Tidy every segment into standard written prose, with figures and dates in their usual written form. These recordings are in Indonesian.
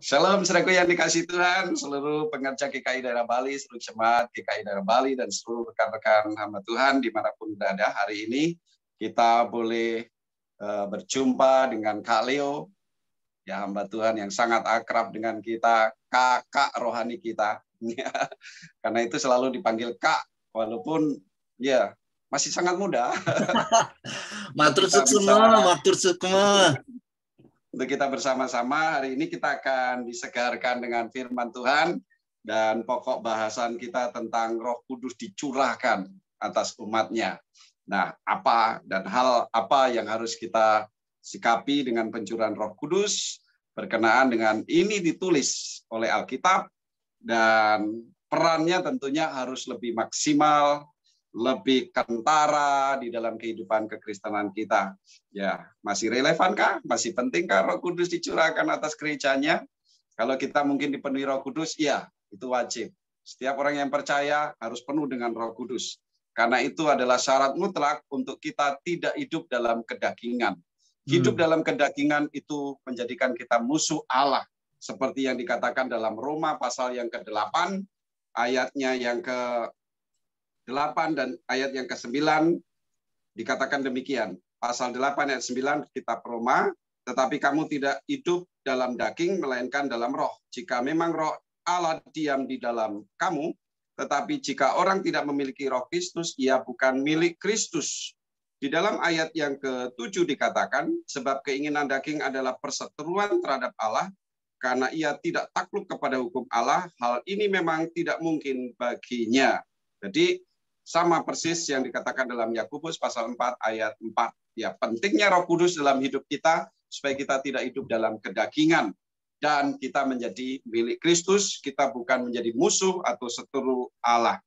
Shalom, saudaraku yang dikasih Tuhan, seluruh pengerja GKI Daerah Bali, seluruh jemaat GKI Daerah Bali, dan seluruh rekan-rekan hamba Tuhan dimanapun berada. Hari ini kita boleh berjumpa dengan Kak Leo, ya hamba Tuhan yang sangat akrab dengan kita, kakak rohani kita. Karena itu selalu dipanggil Kak, walaupun ya masih sangat muda. Matur sukma, matur sukma. Untuk kita bersama-sama hari ini kita akan disegarkan dengan firman Tuhan dan pokok bahasan kita tentang Roh Kudus dicurahkan atas umatnya. Nah, apa dan hal apa yang harus kita sikapi dengan pencurahan Roh Kudus berkenaan dengan ini ditulis oleh Alkitab dan perannya tentunya harus lebih maksimal, lebih kentara di dalam kehidupan kekristenan kita. Ya, masih relevankah? Masih pentingkah Roh Kudus dicurahkan atas gerejanya? Kalau kita mungkin dipenuhi Roh Kudus, iya, itu wajib. Setiap orang yang percaya harus penuh dengan Roh Kudus. Karena itu adalah syarat mutlak untuk kita tidak hidup dalam kedagingan. Hidup dalam kedagingan itu menjadikan kita musuh Allah. Seperti yang dikatakan dalam Roma pasal yang ke-8, ayatnya yang ke-8 dan ayat yang ke-9 dikatakan demikian. Pasal 8 ayat 9 kitab Roma, tetapi kamu tidak hidup dalam daging melainkan dalam roh. Jika memang roh Allah diam di dalam kamu, tetapi jika orang tidak memiliki roh Kristus, ia bukan milik Kristus. Di dalam ayat yang ke-7 dikatakan, sebab keinginan daging adalah perseteruan terhadap Allah, karena ia tidak takluk kepada hukum Allah, hal ini memang tidak mungkin baginya. Jadi sama persis yang dikatakan dalam Yakobus pasal 4 ayat 4. Ya, pentingnya Roh Kudus dalam hidup kita supaya kita tidak hidup dalam kedagingan dan kita menjadi milik Kristus, kita bukan menjadi musuh atau seteru Allah.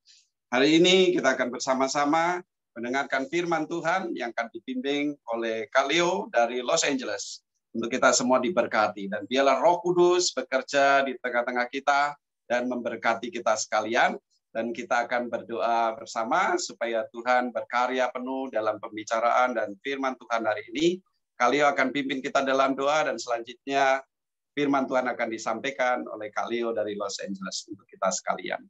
Hari ini kita akan bersama-sama mendengarkan firman Tuhan yang akan dibimbing oleh Kak Leo dari Los Angeles. Untuk kita semua diberkati dan biarlah Roh Kudus bekerja di tengah-tengah kita dan memberkati kita sekalian. Dan kita akan berdoa bersama supaya Tuhan berkarya penuh dalam pembicaraan dan firman Tuhan hari ini. Kak Leo akan pimpin kita dalam doa dan selanjutnya firman Tuhan akan disampaikan oleh Kak Leo dari Los Angeles untuk kita sekalian.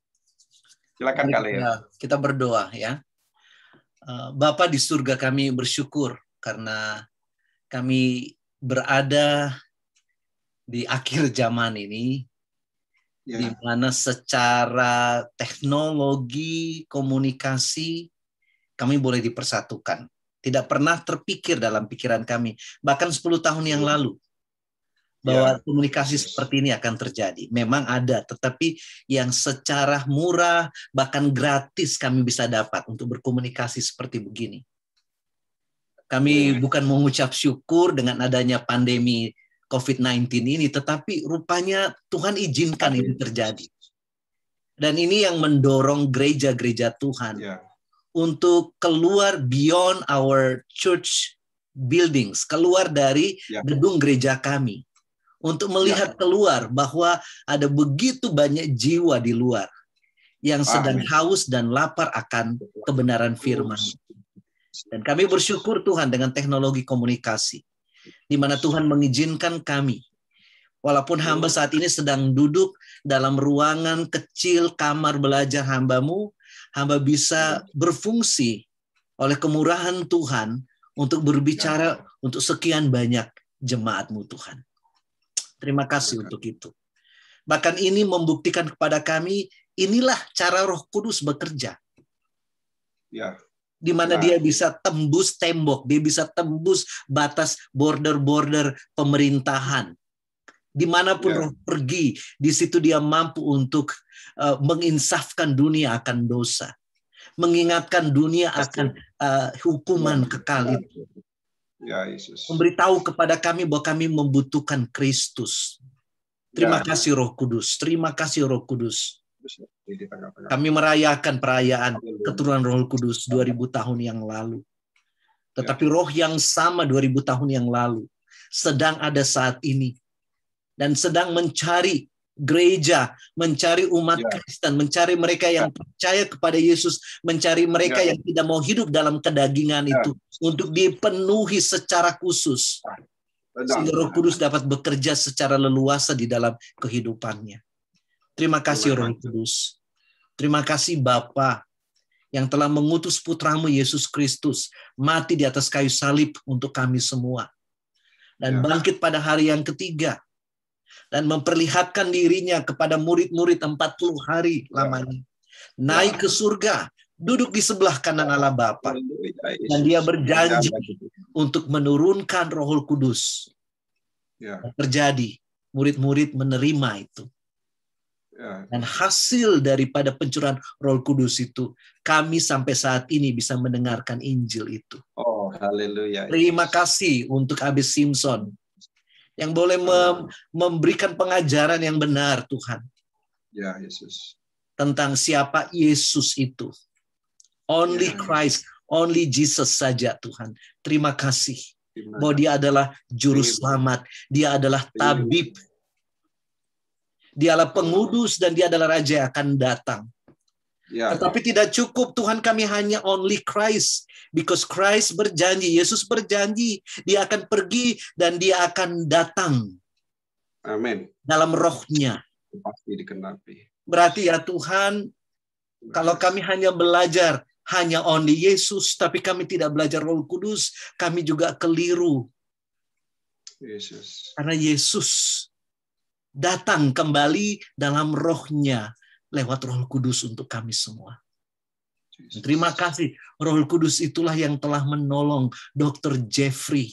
Silakan Kak Leo. Kita berdoa ya. Bapa di surga, kami bersyukur karena kami berada di akhir zaman ini. Ya. Di mana secara teknologi komunikasi kami boleh dipersatukan. Tidak pernah terpikir dalam pikiran kami, bahkan 10 tahun yang lalu, bahwa komunikasi seperti ini akan terjadi. Memang ada, tetapi yang secara murah, bahkan gratis kami bisa dapat untuk berkomunikasi seperti begini. Kami bukan mengucap syukur dengan adanya pandemi COVID-19 ini, tetapi rupanya Tuhan izinkan ini terjadi. Dan ini yang mendorong gereja-gereja Tuhan untuk keluar beyond our church buildings, keluar dari gedung gereja kami, untuk melihat keluar bahwa ada begitu banyak jiwa di luar yang sedang haus dan lapar akan kebenaran firman. Dan kami bersyukur Tuhan dengan teknologi komunikasi, di mana Tuhan mengizinkan kami, walaupun hamba saat ini sedang duduk dalam ruangan kecil kamar belajar hamba-Mu, hamba bisa berfungsi oleh kemurahan Tuhan untuk berbicara untuk sekian banyak jemaat-Mu Tuhan. Terima kasih untuk itu. Bahkan ini membuktikan kepada kami, inilah cara Roh Kudus bekerja. Di mana dia bisa tembus tembok, dia bisa tembus batas border-border pemerintahan. Dimanapun Roh pergi, di situ dia mampu untuk menginsafkan dunia akan dosa, mengingatkan dunia akan hukuman kekal itu. Memberitahu kepada kami bahwa kami membutuhkan Kristus. Terima kasih Roh Kudus, terima kasih Roh Kudus. Kami merayakan perayaan keturunan Roh Kudus 2000 tahun yang lalu. Tetapi roh yang sama 2000 tahun yang lalu sedang ada saat ini. Dan sedang mencari gereja, mencari umat Kristen, mencari mereka yang percaya kepada Yesus, mencari mereka yang tidak mau hidup dalam kedagingan itu, untuk dipenuhi secara khusus sehingga Roh Kudus dapat bekerja secara leluasa di dalam kehidupannya. Terima kasih Roh Kudus. Terima kasih Bapa yang telah mengutus putramu Yesus Kristus mati di atas kayu salib untuk kami semua. Dan bangkit pada hari yang ketiga. Dan memperlihatkan dirinya kepada murid-murid 40 hari lamanya. Naik ke surga, duduk di sebelah kanan Allah Bapa. Dan dia berjanji untuk menurunkan Roh Kudus. Terjadi, murid-murid menerima itu. Dan hasil daripada pencurahan Roh Kudus itu, kami sampai saat ini bisa mendengarkan Injil itu. Oh, haleluya. Terima kasih untuk Abi Simpson yang boleh memberikan pengajaran yang benar, Tuhan. Ya, Yesus. Tentang siapa Yesus itu. Only Christ, only Jesus saja, Tuhan. Terima kasih. Bahwa dia adalah juru selamat, dia adalah tabib. Dialah pengudus dan dia adalah raja yang akan datang. Tetapi tidak cukup Tuhan, kami hanya only Christ. Because Christ berjanji, Yesus berjanji, dia akan pergi dan dia akan datang. Amin. Dalam rohnya. Pasti dikenapi. Berarti ya Tuhan, kalau kami hanya belajar, hanya only Yesus, tapi kami tidak belajar Roh Kudus, kami juga keliru. Yesus. Karena Yesus datang kembali dalam rohnya lewat Roh Kudus untuk kami semua. Terima kasih. Roh Kudus itulah yang telah menolong Dr. Jeffrey.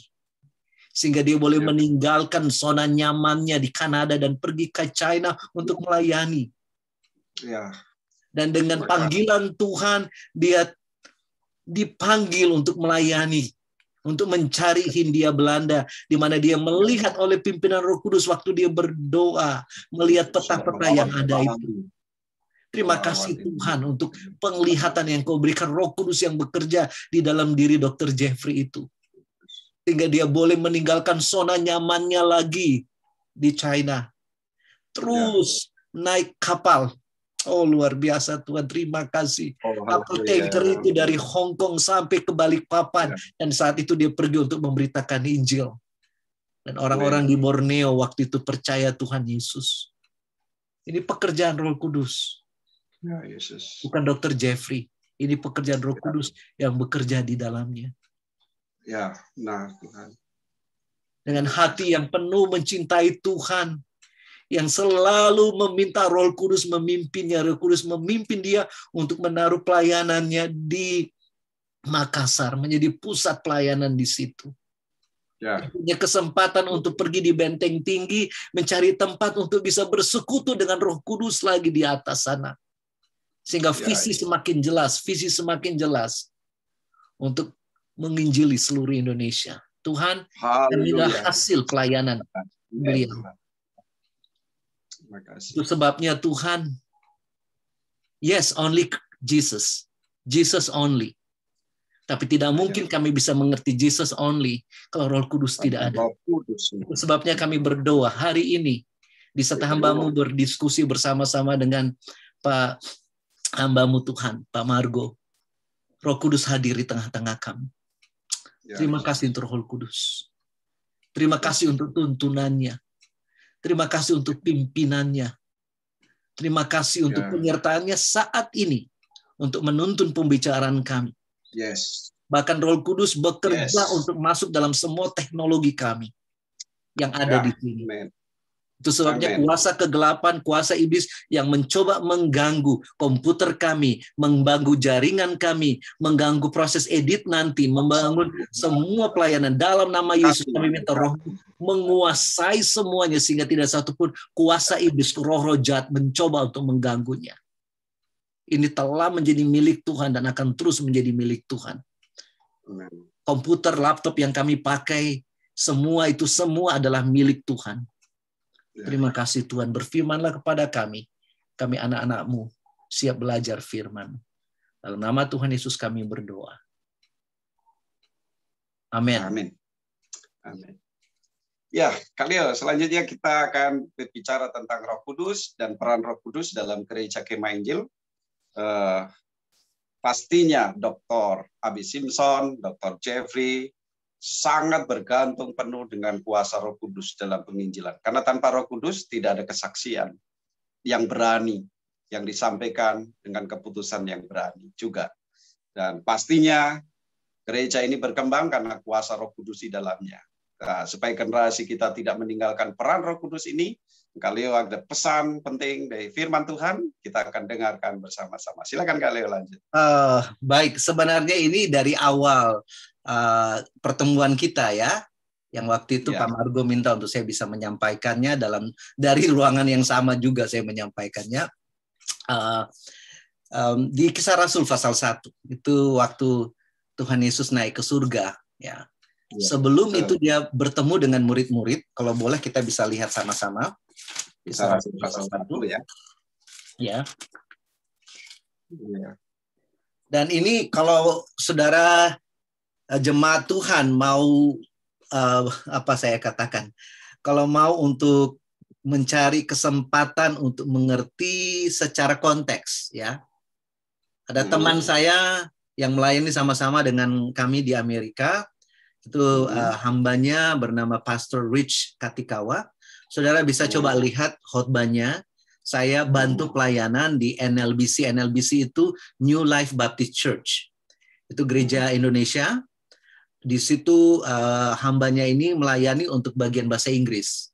Sehingga dia boleh meninggalkan zona nyamannya di Kanada dan pergi ke China untuk melayani. Dan dengan panggilan Tuhan, dia dipanggil untuk melayani. Untuk mencari Hindia Belanda, di mana dia melihat oleh pimpinan Roh Kudus waktu dia berdoa, melihat peta-peta yang ada itu. Terima kasih Tuhan untuk penglihatan yang Kau berikan, Roh Kudus yang bekerja di dalam diri Dr. Jeffrey itu. Sehingga dia boleh meninggalkan zona nyamannya lagi di China. Terus naik kapal. Oh, luar biasa Tuhan, terima kasih. Kapal tanker itu dari Hong Kong sampai ke Balikpapan. Dan saat itu dia pergi untuk memberitakan Injil. Dan orang-orang di Borneo waktu itu percaya Tuhan Yesus. Ini pekerjaan Roh Kudus. Bukan Dr. Jeffrey. Ini pekerjaan Roh Kudus yang bekerja di dalamnya. Tuhan. Dengan hati yang penuh mencintai Tuhan. Yang selalu meminta Roh Kudus memimpinnya. Roh Kudus memimpin dia untuk menaruh pelayanannya di Makassar. Menjadi pusat pelayanan di situ. Punya kesempatan untuk pergi di Benteng Tinggi. Mencari tempat untuk bisa bersekutu dengan Roh Kudus lagi di atas sana. Sehingga visi semakin jelas. Visi semakin jelas. Untuk menginjili seluruh Indonesia. Tuhan, inilah hasil pelayanan beliau. Itu sebabnya Tuhan, yes, only Jesus. Jesus only. Tapi tidak mungkin kami bisa mengerti Jesus only kalau Roh Kudus tidak ada. Itu sebabnya kami berdoa hari ini. Di saat hamba-Mu berdiskusi bersama-sama dengan Pak hamba-Mu Tuhan, Pak Margo. Roh Kudus hadir di tengah-tengah kami. Terima kasih untuk Roh Kudus. Terima kasih untuk tuntunannya. Terima kasih untuk pimpinannya. Terima kasih untuk penyertaannya saat ini. Untuk menuntun pembicaraan kami. Bahkan Roh Kudus bekerja untuk masuk dalam semua teknologi kami. Yang ada di sini. Itu sebabnya kuasa kegelapan, kuasa iblis yang mencoba mengganggu komputer kami, mengganggu jaringan kami, mengganggu proses edit nanti, membangun semua pelayanan. Dalam nama Yesus kami minta Roh menguasai semuanya sehingga tidak satupun kuasa iblis, roh-roh jahat mencoba untuk mengganggunya. Ini telah menjadi milik Tuhan dan akan terus menjadi milik Tuhan. Komputer, laptop yang kami pakai, semua itu semua adalah milik Tuhan. Terima kasih Tuhan, berfirmanlah kepada kami anak-anak-Mu, siap belajar firman. Dalam nama Tuhan Yesus kami berdoa. Amin. Amin. Amin. Ya, Khalil, selanjutnya kita akan berbicara tentang Roh Kudus dan peran Roh Kudus dalam Gereja Kemah Injil. Pastinya Dr. Abi Simpson, Dr. Jeffrey, sangat bergantung penuh dengan kuasa Roh Kudus dalam penginjilan. Karena tanpa Roh Kudus tidak ada kesaksian yang berani, yang disampaikan dengan keputusan yang berani juga. Dan pastinya gereja ini berkembang karena kuasa Roh Kudus di dalamnya. Nah, supaya generasi kita tidak meninggalkan peran Roh Kudus ini, Kak Leo ada pesan penting dari firman Tuhan, kita akan dengarkan bersama-sama. Silakan Kak Leo lanjut. Baik, sebenarnya ini dari awal pertemuan kita ya, yang waktu itu Pak Margo minta untuk saya bisa menyampaikannya dari ruangan yang sama juga saya menyampaikannya. Di Kisah Rasul pasal 1 itu waktu Tuhan Yesus naik ke surga ya. Sebelum itu dia bertemu dengan murid-murid. Kalau boleh kita bisa lihat sama-sama. Kisah Rasul pasal 1 ya. Ya. Dan ini kalau saudara jemaat Tuhan mau apa saya katakan, kalau mau untuk mencari kesempatan untuk mengerti secara konteks ya. Ada teman saya yang melayani sama-sama dengan kami di Amerika. Itu hambanya bernama Pastor Rich Katikawa. Saudara bisa coba lihat khotbahnya. Saya bantu pelayanan di NLBC. NLBC itu New Life Baptist Church. Itu gereja Indonesia. Di situ hambanya ini melayani untuk bagian bahasa Inggris.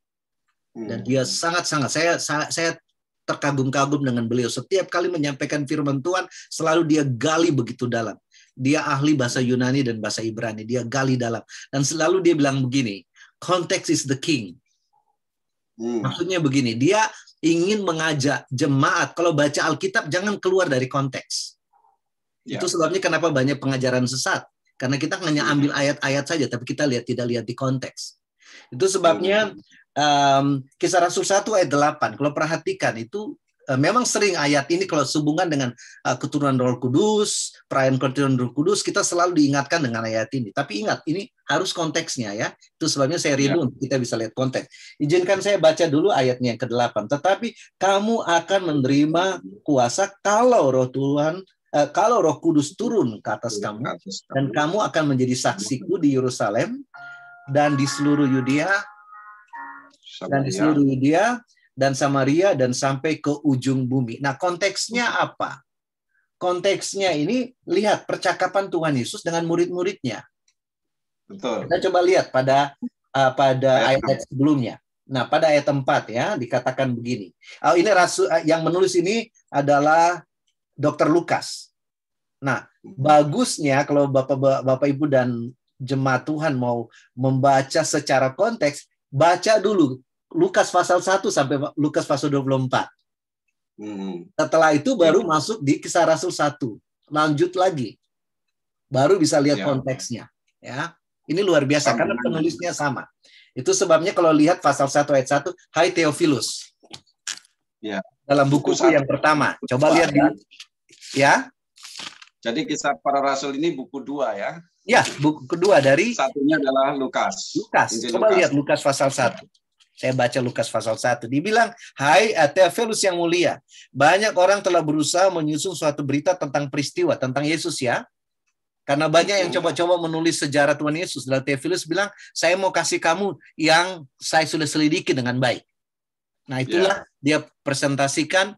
Dan dia sangat-sangat, saya terkagum-kagum dengan beliau. Setiap kali menyampaikan firman Tuhan, selalu dia gali begitu dalam. Dia ahli bahasa Yunani dan bahasa Ibrani. Dia gali dalam. Dan selalu dia bilang begini, context is the king. Maksudnya begini, dia ingin mengajak jemaat, kalau baca Alkitab jangan keluar dari konteks. Itu sebabnya kenapa banyak pengajaran sesat. Karena kita hanya ambil ayat-ayat saja, tapi kita tidak lihat di konteks. Itu sebabnya Kisah Rasul 1 ayat 8, kalau perhatikan itu memang sering ayat ini kalau sehubungan dengan keturunan Roh Kudus, perayaan keturunan Roh Kudus, kita selalu diingatkan dengan ayat ini. Tapi ingat, ini harus konteksnya ya. Itu sebabnya saya rindu untuk kita bisa lihat konteks. Izinkan saya baca dulu ayatnya yang ke-8. Tetapi kamu akan menerima kuasa kalau Roh Kudus turun ke atas kamu, dan kamu akan menjadi saksiku di Yerusalem dan di seluruh Yudea dan Samaria dan sampai ke ujung bumi. Nah, konteksnya apa? Konteksnya ini lihat percakapan Tuhan Yesus dengan murid-muridnya. Betul. Kita coba lihat pada ayat sebelumnya. Nah, pada ayat 4 ya dikatakan begini. Ini rasul yang menulis ini adalah Dr. Lukas. Nah, bagusnya kalau Bapak Ibu dan jemaat Tuhan mau membaca secara konteks, baca dulu Lukas pasal 1 sampai Lukas pasal 24. Setelah itu baru masuk di Kisah Rasul 1. Lanjut lagi. Baru bisa lihat konteksnya. Ya, ini luar biasa karena penulisnya sama. Itu sebabnya kalau lihat pasal 1 ayat 1, Hai Theophilus. Ya. Dalam bukuku yang pertama. Coba lihat di ya. Jadi Kisah Para Rasul ini buku 2 ya. Ya, buku kedua dari satunya adalah Lukas. Coba lihat Lukas pasal 1. Saya baca Lukas pasal 1. Dibilang, Hai Theophilus yang mulia, banyak orang telah berusaha menyusun suatu berita tentang peristiwa, tentang Yesus ya. Karena banyak yang coba-coba menulis sejarah Tuhan Yesus. Dan Theophilus bilang, saya mau kasih kamu yang saya sudah selidiki dengan baik. Nah itulah dia presentasikan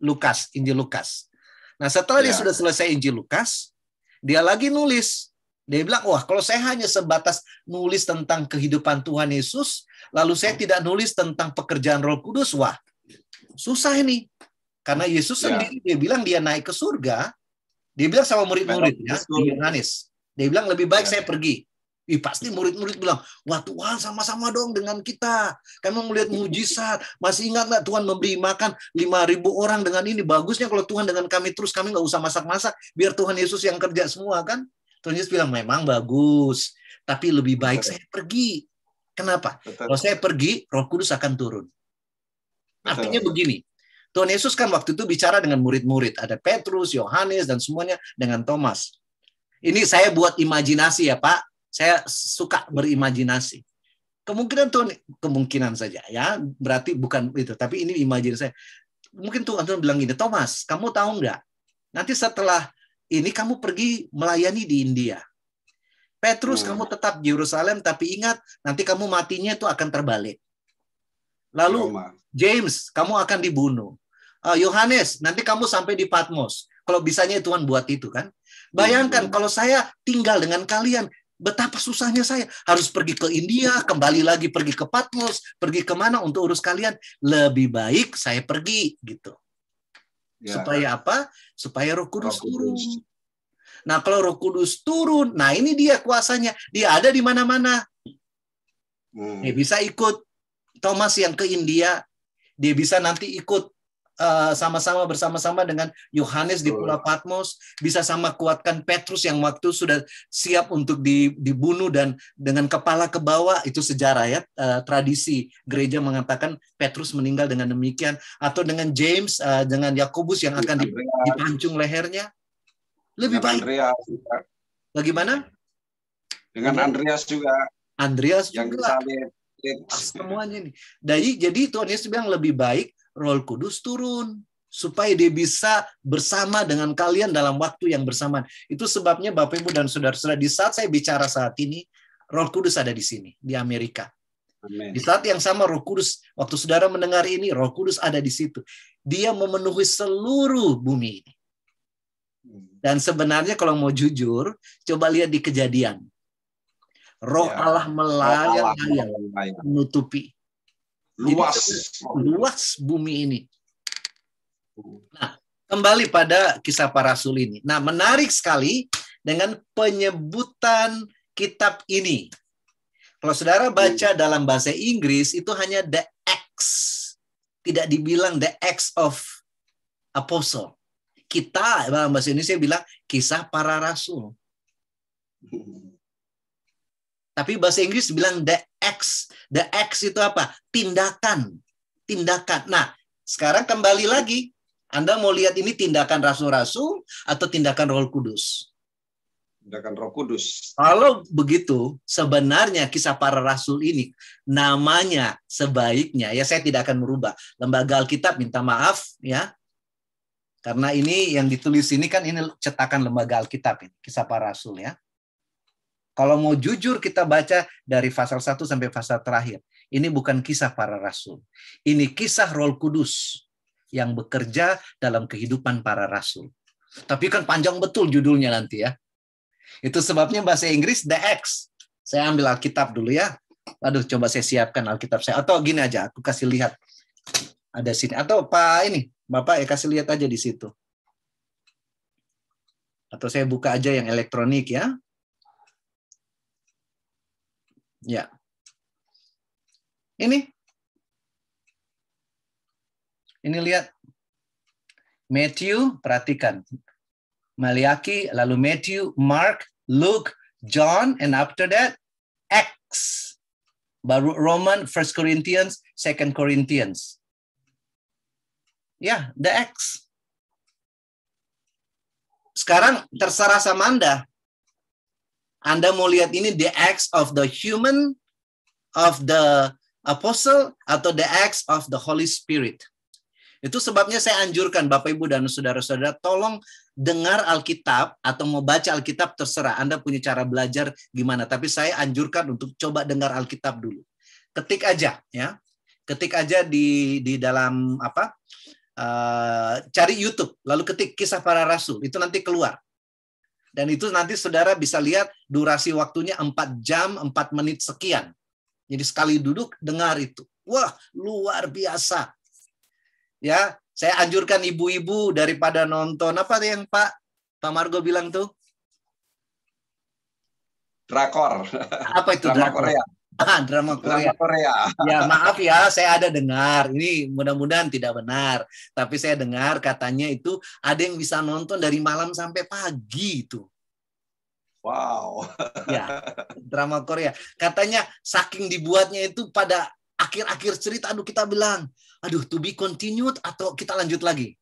Lukas, Injil Lukas. Nah setelah dia sudah selesai Injil Lukas, dia lagi nulis. Dia bilang, wah kalau saya hanya sebatas nulis tentang kehidupan Tuhan Yesus, lalu saya tidak nulis tentang pekerjaan Roh Kudus, wah susah ini. Karena Yesus sendiri dia bilang dia naik ke surga, dia bilang sama murid-muridnya di Yohanes, dia bilang lebih baik saya pergi. Pasti murid-murid bilang, wah Tuhan sama-sama dong dengan kita. Kami mau melihat mujizat. Masih ingat nggak Tuhan memberi makan 5.000 orang dengan ini? Bagusnya kalau Tuhan dengan kami terus, kami nggak usah masak-masak. Biar Tuhan Yesus yang kerja semua kan. Tuhan Yesus bilang, memang bagus. Tapi lebih baik saya pergi. Kenapa? Kalau saya pergi, Roh Kudus akan turun. Artinya begini. Tuhan Yesus kan waktu itu bicara dengan murid-murid. Ada Petrus, Yohanes, dan semuanya dengan Thomas. Ini saya buat imajinasi ya Pak. Saya suka berimajinasi. Kemungkinan saja ya, berarti bukan itu, tapi ini imajinasi saya. Mungkin Tuhan bilang gini, Thomas, kamu tahu nggak? Nanti setelah ini kamu pergi melayani di India. Petrus, kamu tetap di Yerusalem, tapi ingat, nanti kamu matinya itu akan terbalik. Lalu, James, kamu akan dibunuh. Yohanes, nanti kamu sampai di Patmos. Kalau bisanya Tuhan buat itu kan. Bayangkan kalau saya tinggal dengan kalian, betapa susahnya saya. Harus pergi ke India, kembali lagi pergi ke Patmos, pergi kemana untuk urus kalian. Lebih baik saya pergi gitu. Ya. Supaya apa? Supaya Roh Kudus turun. Nah, kalau Roh Kudus turun, nah ini dia kuasanya. Dia ada di mana-mana. Dia bisa ikut Thomas yang ke India. Dia bisa nanti ikut bersama-sama dengan Yohanes di Pulau Patmos. Bisa sama kuatkan Petrus yang waktu sudah siap untuk dibunuh dan dengan kepala ke bawah. Itu sejarah ya. Tradisi gereja mengatakan Petrus meninggal dengan demikian. Atau dengan James, dengan Yakobus yang akan dipancung lehernya. Lebih baik. Andreas juga. Bagaimana? Dengan Andreas juga. Andreas yang juga. Semuanya nih. Jadi Tuhan Yesus bilang lebih baik Roh Kudus turun supaya dia bisa bersama dengan kalian dalam waktu yang bersamaan. Itu sebabnya Bapak Ibu dan saudara-saudara, di saat saya bicara saat ini, Roh Kudus ada di sini di Amerika. Amen. Di saat yang sama Roh Kudus, waktu saudara mendengar ini, Roh Kudus ada di situ. Dia memenuhi seluruh bumi ini. Dan sebenarnya kalau mau jujur, coba lihat di Kejadian. Roh Allah melayang-layang, menutupi. Luas bumi ini. Nah, kembali pada Kisah Para Rasul ini. Nah, menarik sekali dengan penyebutan kitab ini. Kalau saudara baca dalam bahasa Inggris, itu hanya the Acts. Tidak dibilang the Acts of Apostle. Kita, dalam bahasa Indonesia bilang Kisah Para Rasul. Tapi bahasa Inggris bilang the acts. The acts itu apa? Tindakan. Nah, sekarang kembali lagi. Anda mau lihat ini tindakan rasul-rasul atau tindakan Roh Kudus? Tindakan Roh Kudus. Kalau begitu, sebenarnya Kisah Para Rasul ini namanya sebaiknya, ya saya tidak akan merubah. Lembaga Alkitab minta maaf ya. Karena ini yang ditulis ini kan ini cetakan Lembaga Alkitab ini, Kisah Para Rasul ya. Kalau mau jujur kita baca dari pasal 1 sampai pasal terakhir. Ini bukan kisah para rasul. Ini kisah Roh Kudus yang bekerja dalam kehidupan para rasul. Tapi kan panjang betul judulnya nanti ya. Itu sebabnya bahasa Inggris The Acts. Saya ambil Alkitab dulu ya. Aduh, coba saya siapkan Alkitab saya. Atau gini aja, aku kasih lihat. Ada sini. Atau Pak ini, Bapak ya kasih lihat aja di situ. Atau saya buka aja yang elektronik ya. Ya. Ini lihat. Matthew, perhatikan. Maliaki, lalu Matthew, Mark, Luke, John, and after that, Acts. Baru Roman, 1 Corinthians, 2 Corinthians. Ya, the Acts. Sekarang terserah sama Anda. Anda mau lihat ini the acts of the human, of the apostle, atau the acts of the Holy Spirit. Itu sebabnya saya anjurkan Bapak Ibu dan saudara-saudara, tolong dengar Alkitab atau mau baca Alkitab terserah. Anda punya cara belajar gimana. Tapi saya anjurkan untuk coba dengar Alkitab dulu. Ketik aja ya. Ketik aja di dalam apa? Cari YouTube, lalu ketik Kisah Para Rasul. Itu nanti keluar. Dan itu nanti saudara bisa lihat durasi waktunya 4 jam, 4 menit sekian. Jadi sekali duduk, dengar itu. Wah, luar biasa. Ya, saya anjurkan ibu-ibu daripada nonton, apa yang Pak Margo bilang tuh? Drakor. Apa itu drakor? Korea. Drama Korea. Ya, maaf ya, saya ada dengar. Ini mudah-mudahan tidak benar. Tapi saya dengar katanya itu ada yang bisa nonton dari malam sampai pagi itu. Wow. Ya, drama Korea. Katanya saking dibuatnya itu pada akhir-akhir cerita, aduh kita bilang, aduh to be continued atau kita lanjut lagi.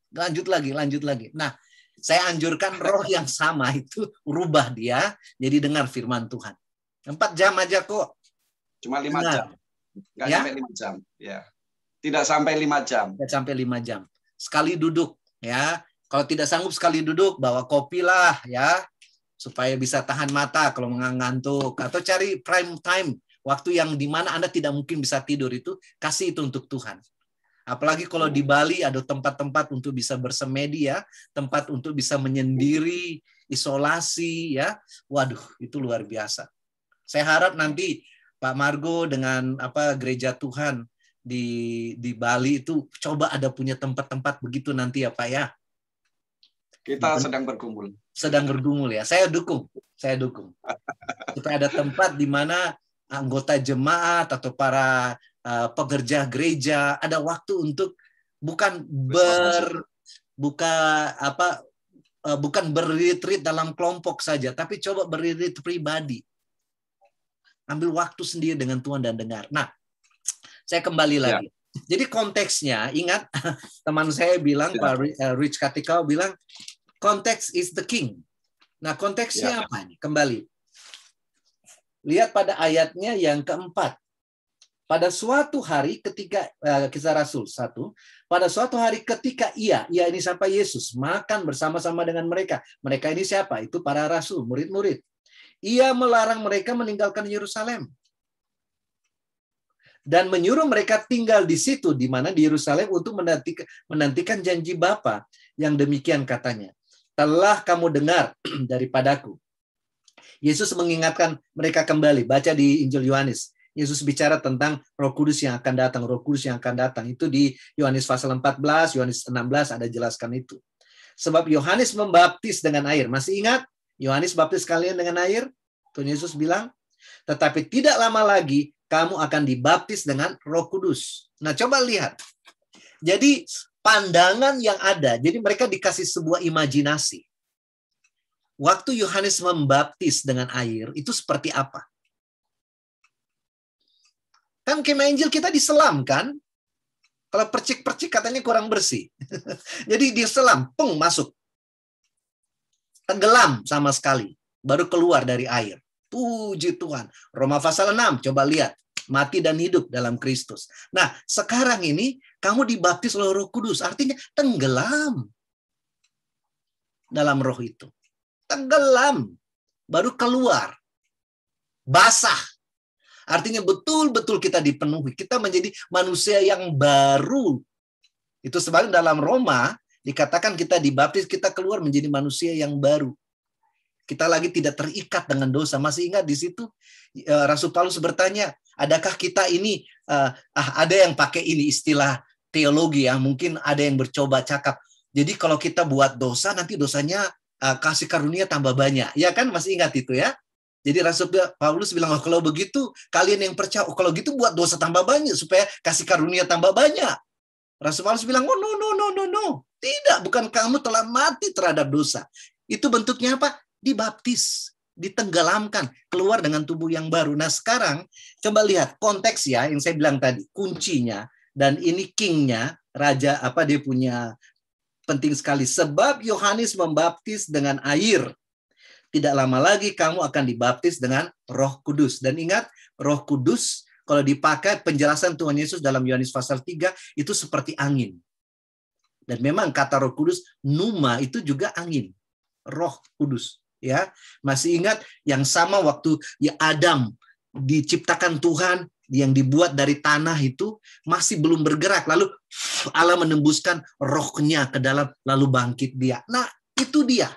Nah, saya anjurkan roh yang sama itu rubah dia jadi dengar firman Tuhan. 4 jam aja kok. Cuma 5 jam. Nggak sampai 5 jam. Ya. Tidak sampai 5 jam. Tidak sampai 5 jam. Sekali duduk. Ya. Kalau tidak sanggup sekali duduk, bawa kopi lah. Ya. supaya bisa tahan mata kalau ngantuk, atau cari prime time, waktu yang dimana Anda tidak mungkin bisa tidur, itu kasih itu untuk Tuhan. Apalagi kalau di Bali ada tempat-tempat untuk bisa bersemedi ya, tempat untuk bisa menyendiri, isolasi ya. Waduh, itu luar biasa. Saya harap nanti Pak Margo dengan gereja Tuhan di Bali itu coba ada punya tempat-tempat begitu nanti ya Pak ya. Kita sedang bergumul. Sedang bergumul ya. Saya dukung. Supaya ada tempat di mana anggota jemaat atau para pekerja gereja ada waktu untuk bukan berretreat dalam kelompok saja, tapi coba berretreat pribadi. Ambil waktu sendiri dengan Tuhan dan dengar. Nah, saya kembali lagi. Jadi konteksnya, ingat teman saya bilang, Pak Rich Katikau bilang, konteks is the king. Nah, konteksnya apa nih? Kembali. Lihat pada ayatnya yang keempat. Pada suatu hari ketika, Kisah Rasul 1, pada suatu hari ketika ia ini siapa? Yesus, makan bersama-sama dengan mereka. Mereka ini siapa? Itu para rasul, murid-murid. Ia melarang mereka meninggalkan Yerusalem. Dan menyuruh mereka tinggal di situ, di mana di Yerusalem, untuk menantikan janji Bapa. Yang demikian katanya, telah kamu dengar daripadaku. Yesus mengingatkan mereka kembali. Baca di Injil Yohanes. Yesus bicara tentang Roh Kudus yang akan datang. Roh Kudus yang akan datang. Itu di Yohanes pasal 14, Yohanes 16 ada jelaskan itu. Sebab Yohanes membaptis dengan air. Masih ingat? Yohanes baptis kalian dengan air. Tuhan Yesus bilang, tetapi tidak lama lagi kamu akan dibaptis dengan Roh Kudus. Nah, coba lihat. Jadi pandangan yang ada. Jadi mereka dikasih sebuah imajinasi. Waktu Yohanes membaptis dengan air, itu seperti apa? Kan kemah Injil kita diselam kan? Kalau percik-percik katanya kurang bersih. Jadi diselam, masuk. Tenggelam sama sekali. Baru keluar dari air. Puji Tuhan. Roma pasal 6, coba lihat. Mati dan hidup dalam Kristus. Nah, sekarang ini kamu dibaptis oleh Roh Kudus. Artinya tenggelam dalam roh itu. Tenggelam. Baru keluar. Basah. Artinya betul-betul kita dipenuhi. Kita menjadi manusia yang baru. Itu sebabnya dalam Roma dikatakan kita dibaptis, kita keluar menjadi manusia yang baru. Kita lagi tidak terikat dengan dosa. Masih ingat di situ Rasul Paulus bertanya, adakah kita ini ada yang pakai ini istilah teologi ya, mungkin ada yang bercoba cakap. Jadi kalau kita buat dosa, nanti dosanya kasih karunia tambah banyak. Ya kan, masih ingat itu ya? Jadi Rasul Paulus bilang, kalau begitu kalian yang percaya, kalau gitu buat dosa tambah banyak supaya kasih karunia tambah banyak. Rasul Paulus bilang, no. Tidak, bukan, kamu telah mati terhadap dosa. Itu bentuknya apa? Dibaptis, ditenggelamkan, keluar dengan tubuh yang baru. Nah sekarang coba lihat konteks ya yang saya bilang tadi, kuncinya, dan ini kingnya, raja dia punya penting sekali. Sebab Yohanes membaptis dengan air. Tidak lama lagi kamu akan dibaptis dengan Roh Kudus. Dan ingat, Roh Kudus kalau dipakai penjelasan Tuhan Yesus dalam Yohanes pasal 3 itu seperti angin. Dan memang kata Roh Kudus, pneuma itu juga angin. Roh Kudus, ya. Masih ingat yang sama waktu Adam diciptakan Tuhan, yang dibuat dari tanah itu masih belum bergerak, lalu Allah menembuskan rohnya ke dalam, lalu bangkit dia. Nah, itu dia.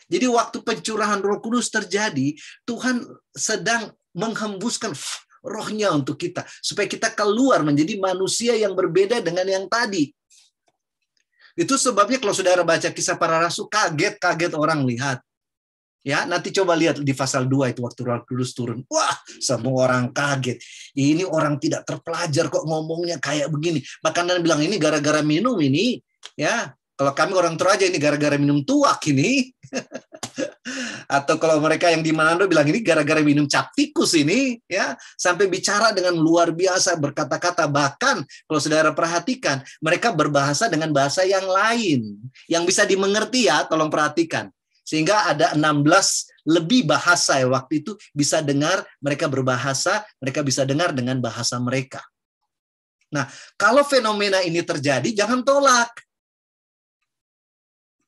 Jadi waktu pencurahan Roh Kudus terjadi, Tuhan sedang menghembuskan rohnya untuk kita, supaya kita keluar menjadi manusia yang berbeda dengan yang tadi. Itu sebabnya kalau saudara baca Kisah Para Rasul, kaget orang lihat. Ya, nanti coba lihat di pasal 2 itu waktu Roh Kudus turun. Wah, semua orang kaget. Ini orang tidak terpelajar kok ngomongnya kayak begini. Bahkan bilang ini gara-gara minum ini, ya. Kalau kami orang Toraja ini gara-gara minum tuak ini. Atau kalau mereka yang di Manado bilang ini gara-gara minum cap tikus ini, ya. Sampai bicara dengan luar biasa, berkata-kata. Bahkan kalau saudara perhatikan, mereka berbahasa dengan bahasa yang lain. Yang bisa dimengerti ya, tolong perhatikan. Sehingga ada 16 lebih bahasa ya waktu itu bisa dengar, mereka berbahasa, mereka bisa dengar dengan bahasa mereka. Nah, kalau fenomena ini terjadi, jangan tolak.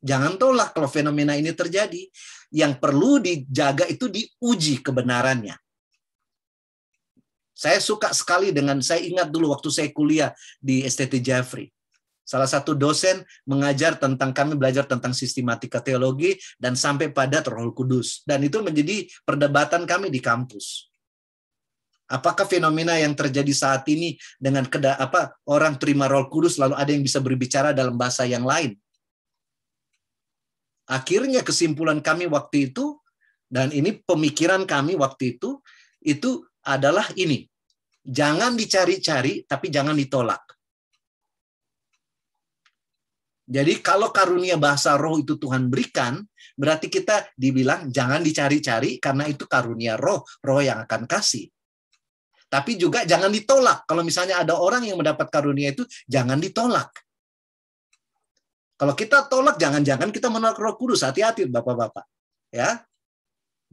Jangan tolak kalau fenomena ini terjadi. Yang perlu dijaga itu diuji kebenarannya. Saya suka sekali saya ingat dulu waktu saya kuliah di STT Jaffrey. Salah satu dosen mengajar kami belajar tentang sistematika teologi dan sampai pada Roh Kudus. Dan itu menjadi perdebatan kami di kampus. Apakah fenomena yang terjadi saat ini dengan orang terima Roh Kudus lalu ada yang bisa berbicara dalam bahasa yang lain? Akhirnya kesimpulan kami waktu itu, dan ini pemikiran kami waktu itu adalah ini. Jangan dicari-cari, tapi jangan ditolak. Jadi kalau karunia bahasa roh itu Tuhan berikan, berarti kita dibilang jangan dicari-cari karena itu karunia roh yang akan kasih. Tapi juga jangan ditolak. Kalau misalnya ada orang yang mendapat karunia itu, jangan ditolak. Kalau kita tolak, jangan-jangan kita menolak Roh Kudus. Hati-hati, Bapak-bapak. Ya,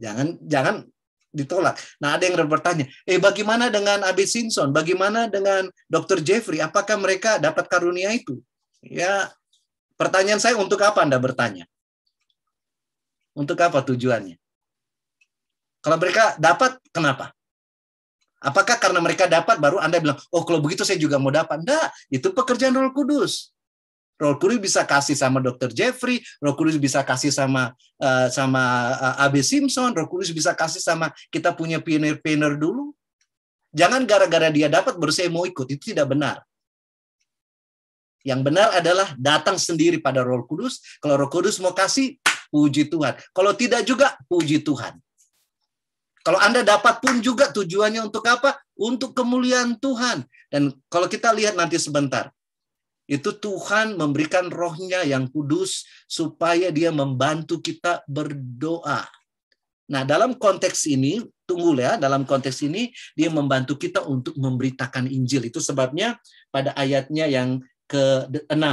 jangan ditolak. Nah, ada yang bertanya, bagaimana dengan Abed Simpson? Bagaimana dengan Dr. Jeffrey? Apakah mereka dapat karunia itu? Ya, pertanyaan saya, untuk apa Anda bertanya? Untuk apa tujuannya? Kalau mereka dapat, kenapa? Apakah karena mereka dapat baru Anda bilang, oh kalau begitu saya juga mau dapat? Enggak, itu pekerjaan Roh Kudus. Roh Kudus bisa kasih sama Dr. Jeffrey, Roh Kudus bisa kasih sama Abed Simpson, Roh Kudus bisa kasih sama kita punya pioneer-pioneer dulu. Jangan gara-gara dia dapat baru saya mau ikut, itu tidak benar. Yang benar adalah datang sendiri pada Roh Kudus. Kalau Roh Kudus mau kasih, puji Tuhan. Kalau tidak juga, puji Tuhan. Kalau Anda dapat pun juga tujuannya untuk apa? Untuk kemuliaan Tuhan. Dan kalau kita lihat nanti sebentar, itu Tuhan memberikan rohnya yang kudus supaya dia membantu kita berdoa. Nah, dalam konteks ini, dalam konteks ini dia membantu kita untuk memberitakan Injil. Itu sebabnya pada ayatnya yang ke-6.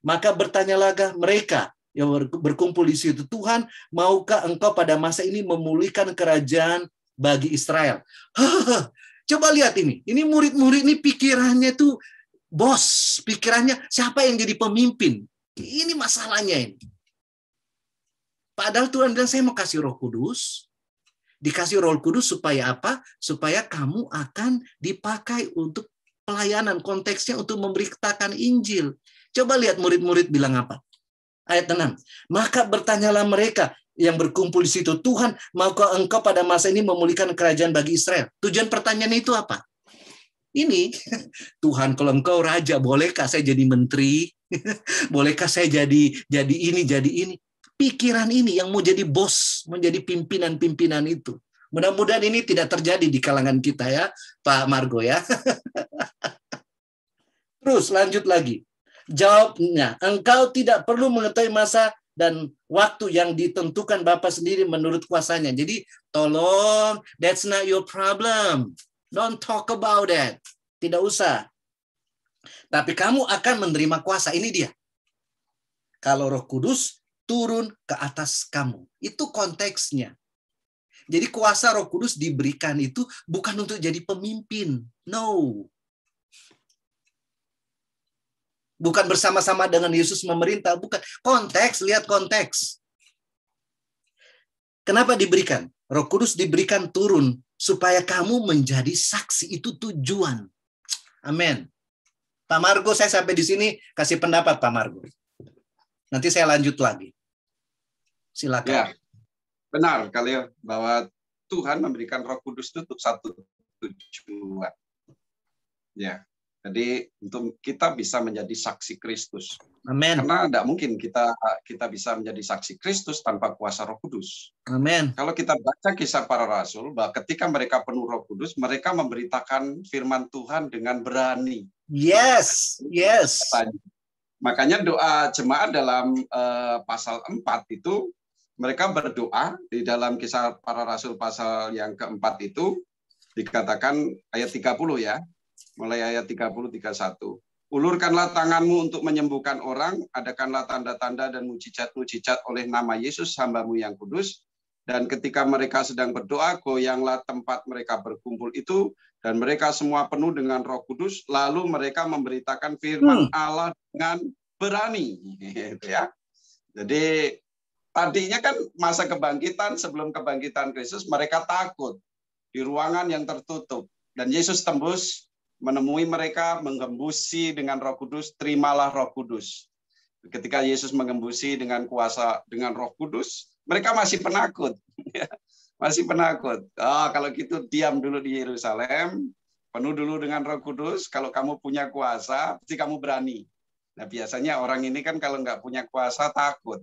Maka bertanyalah mereka yang berkumpul di situ, Tuhan, maukah engkau pada masa ini memulihkan kerajaan bagi Israel? Coba lihat ini. Ini murid-murid ini pikirannya tuh bos, pikirannya siapa yang jadi pemimpin. Ini masalahnya ini. Padahal Tuhan bilang saya mau kasih Roh Kudus. Dikasih Roh Kudus supaya apa? Supaya kamu akan dipakai untuk pelayanan, konteksnya untuk memberitakan Injil. Coba lihat murid-murid bilang apa. Ayat 6. Maka bertanyalah mereka yang berkumpul di situ, Tuhan, maukah engkau pada masa ini memulihkan kerajaan bagi Israel? Tujuan pertanyaan itu apa? Ini, Tuhan, kalau engkau raja, bolehkah saya jadi menteri? Bolehkah saya jadi ini, jadi ini? Pikiran ini yang mau jadi bos, menjadi pimpinan-pimpinan itu. Mudah-mudahan ini tidak terjadi di kalangan kita ya, Pak Margo ya. Terus lanjut lagi. Jawabnya, engkau tidak perlu mengetahui masa dan waktu yang ditentukan Bapa sendiri menurut kuasanya. Jadi tolong, that's not your problem. Don't talk about that. Tidak usah. Tapi kamu akan menerima kuasa. Ini dia. Kalau Roh Kudus turun ke atas kamu. Itu konteksnya. Jadi kuasa Roh Kudus diberikan itu bukan untuk jadi pemimpin. No. Bukan bersama-sama dengan Yesus memerintah. Bukan. Konteks, lihat konteks. Kenapa diberikan? Roh Kudus diberikan turun supaya kamu menjadi saksi. Itu tujuan. Amin. Pak Margo, saya sampai di sini kasih pendapat Pak Margo. Nanti saya lanjut lagi. Silakan. Ya, benar kali bahwa Tuhan memberikan Roh Kudus itu untuk satu tujuan. Ya. Jadi untuk kita bisa menjadi saksi Kristus. Amin. Karena tidak mungkin kita bisa menjadi saksi Kristus tanpa kuasa Roh Kudus. Amin. Kalau kita baca kisah para rasul, bahwa ketika mereka penuh Roh Kudus, mereka memberitakan firman Tuhan dengan berani. Yes, yes. Makanya doa jemaat dalam pasal 4 itu, mereka berdoa di dalam kisah para rasul pasal yang keempat itu, dikatakan ayat 30 ya. Mulai ayat 30-31. Ulurkanlah tanganmu untuk menyembuhkan orang, adakanlah tanda-tanda dan mujizat-mujizat oleh nama Yesus, hamba-Mu yang kudus. Dan ketika mereka sedang berdoa, goyanglah tempat mereka berkumpul itu, dan mereka semua penuh dengan Roh Kudus, lalu mereka memberitakan firman Allah dengan berani. Ya. Jadi tadinya kan masa kebangkitan, sebelum kebangkitan Kristus mereka takut di ruangan yang tertutup. Dan Yesus tembus menemui mereka, mengembusi dengan Roh Kudus, terimalah Roh Kudus. Ketika Yesus mengembusi dengan kuasa, dengan Roh Kudus, mereka masih penakut. Masih penakut. Kalau gitu diam dulu di Yerusalem, penuh dulu dengan Roh Kudus, kalau kamu punya kuasa, pasti kamu berani. Nah, biasanya orang ini kan kalau nggak punya kuasa, takut.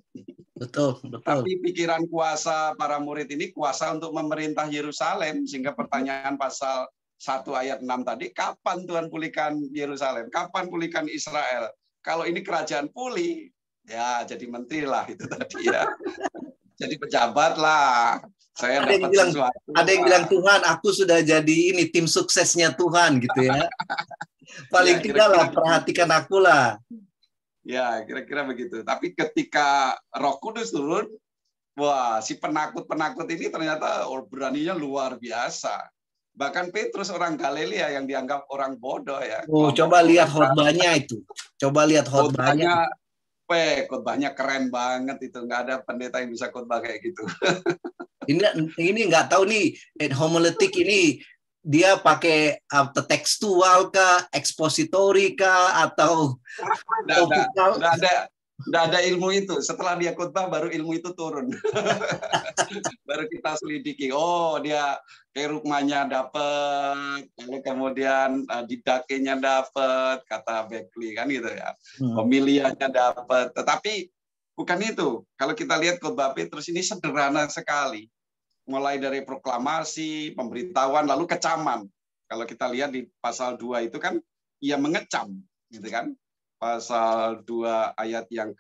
Betul, betul. Tapi pikiran kuasa para murid ini kuasa untuk memerintah Yerusalem, sehingga pertanyaan pasal 1 ayat 6 tadi, kapan Tuhan pulihkan Yerusalem? Kapan pulihkan Israel? Kalau ini kerajaan pulih, ya jadi menteri lah itu tadi ya. Jadi pejabat lah. Saya dapat sesuatu. Ada yang bilang, Tuhan, aku sudah jadi ini tim suksesnya Tuhan gitu ya. Paling tidak lah, perhatikan aku lah. Ya, kira-kira begitu. Tapi ketika Roh Kudus turun, wah, si penakut-penakut ini ternyata beraninya luar biasa. Bahkan Petrus orang Galilea yang dianggap orang bodoh ya. Coba lihat khotbahnya itu. Coba lihat khotbahnya. Khotbahnya keren banget itu. Nggak ada pendeta yang bisa khotbah kayak gitu. Ini nggak tahu nih, homiletik ini dia pakai tekstual kah, ekspositori kah, atau Nggak ada ilmu itu. Setelah dia khotbah baru ilmu itu turun. Baru kita selidiki. Oh, dia kerugmanya dapat, lalu kemudian didakenya dapat, kata Beckley kan gitu ya. Pemilihannya dapat. Tetapi bukan itu. Kalau kita lihat khotbah Petrus ini sederhana sekali. Mulai dari proklamasi, pemberitahuan, lalu kecaman. Kalau kita lihat di pasal 2 itu kan ia mengecam, gitu kan? Pasal 2 ayat yang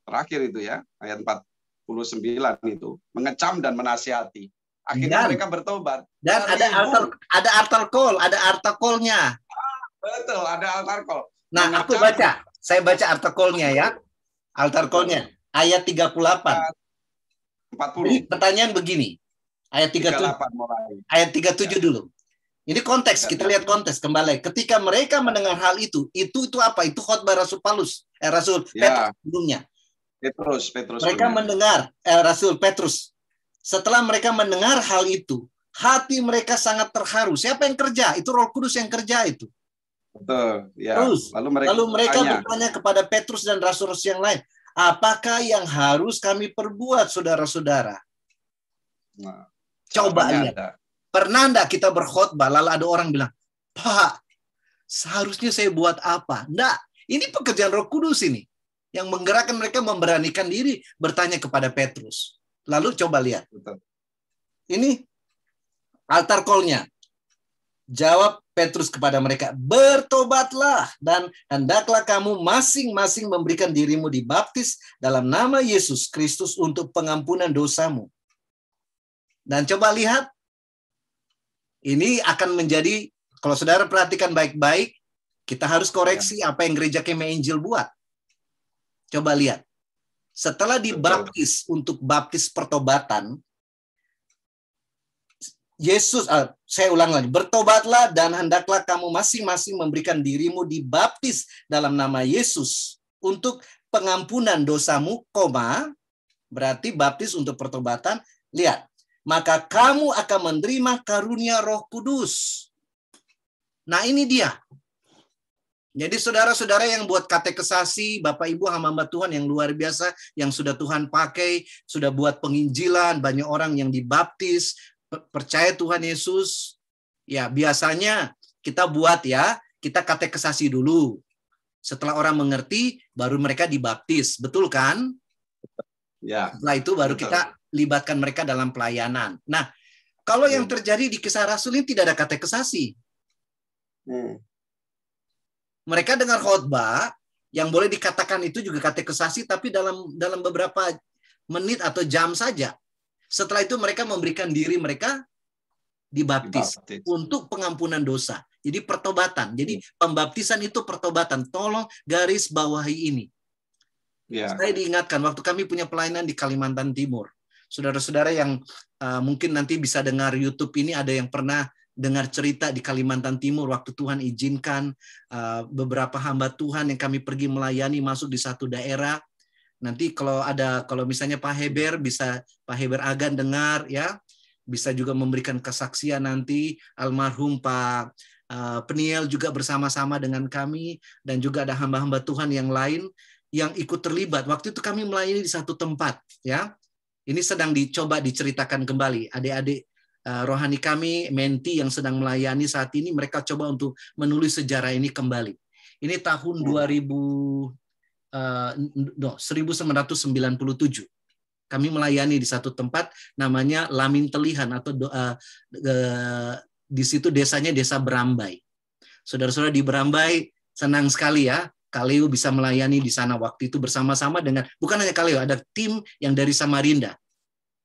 terakhir itu ya, ayat 49 itu, mengecam dan menasihati. Akhirnya mereka bertobat. Dan ada artikelnya. Betul, ada artikel. Nah, saya baca artikelnya ya. Artikelnya ayat 38. 40. Jadi pertanyaan begini. Ayat 37. Ayat 37 dulu. Ini konteks, kita lihat konteks kembali. Ketika mereka mendengar hal itu apa? Itu khotbah Rasul Paulus, Rasul Petrus sebelumnya. Petrus. Mereka mendengar Rasul Petrus. Setelah mereka mendengar hal itu, hati mereka sangat terharu. Siapa yang kerja? Itu Roh Kudus yang kerja itu. Betul. Ya. Terus, lalu mereka bertanya kepada Petrus dan rasul-rasul yang lain, apakah yang harus kami perbuat, saudara-saudara? Nah, coba lihat. Pernah enggak kita berkhotbah, lalu ada orang bilang, Pak, seharusnya saya buat apa? Enggak, ini pekerjaan Roh Kudus ini. Yang menggerakkan mereka memberanikan diri bertanya kepada Petrus. Lalu coba lihat. Betul. Ini altar call-nya. Jawab Petrus kepada mereka, bertobatlah dan hendaklah kamu masing-masing memberikan dirimu dibaptis dalam nama Yesus Kristus untuk pengampunan dosamu. Dan coba lihat, ini akan menjadi, kalau saudara perhatikan baik-baik, kita harus koreksi apa yang gereja Kemah Injil buat. Coba lihat. Setelah dibaptis untuk baptis pertobatan, Yesus, saya ulang lagi, bertobatlah dan hendaklah kamu masing-masing memberikan dirimu dibaptis dalam nama Yesus untuk pengampunan dosamu, berarti baptis untuk pertobatan. Lihat. Maka kamu akan menerima karunia Roh Kudus. Nah, ini dia. Jadi saudara-saudara yang buat katekesasi, Bapak Ibu hamba-hamba Tuhan yang luar biasa, yang sudah Tuhan pakai, sudah buat penginjilan, banyak orang yang dibaptis, percaya Tuhan Yesus. Ya, biasanya kita buat ya, kita katekesasi dulu. Setelah orang mengerti, baru mereka dibaptis. Betul kan? Ya. Setelah itu baru kita libatkan mereka dalam pelayanan. Nah, kalau yang terjadi di Kisah Rasul ini tidak ada katekesasi. Mereka dengar khotbah, yang boleh dikatakan itu juga katekesasi, tapi dalam beberapa menit atau jam saja. Setelah itu mereka memberikan diri mereka dibaptis untuk pengampunan dosa. Jadi pertobatan. Jadi pembaptisan itu pertobatan. Tolong garis bawahi ini. Ya. Saya diingatkan waktu kami punya pelayanan di Kalimantan Timur. Saudara-saudara yang mungkin nanti bisa dengar YouTube ini, ada yang pernah dengar cerita di Kalimantan Timur waktu Tuhan izinkan beberapa hamba Tuhan yang kami pergi melayani masuk di satu daerah. Nanti kalau misalnya Pak Heber Pak Heber Agan dengar ya, bisa juga memberikan kesaksian nanti. Almarhum Pak Peniel juga bersama-sama dengan kami, dan juga ada hamba-hamba Tuhan yang lain yang ikut terlibat. Waktu itu kami melayani di satu tempat ya. Ini sedang dicoba diceritakan kembali. Adik-adik rohani kami, menti yang sedang melayani saat ini, mereka coba untuk menulis sejarah ini kembali. Ini tahun 1997. Kami melayani di satu tempat namanya Lamin Telihan, atau di situ desanya Desa Berambai. Saudara-saudara di Berambai senang sekali ya, Kaleo bisa melayani di sana waktu itu bersama-sama dengan, bukan hanya Kaleo, ada tim yang dari Samarinda.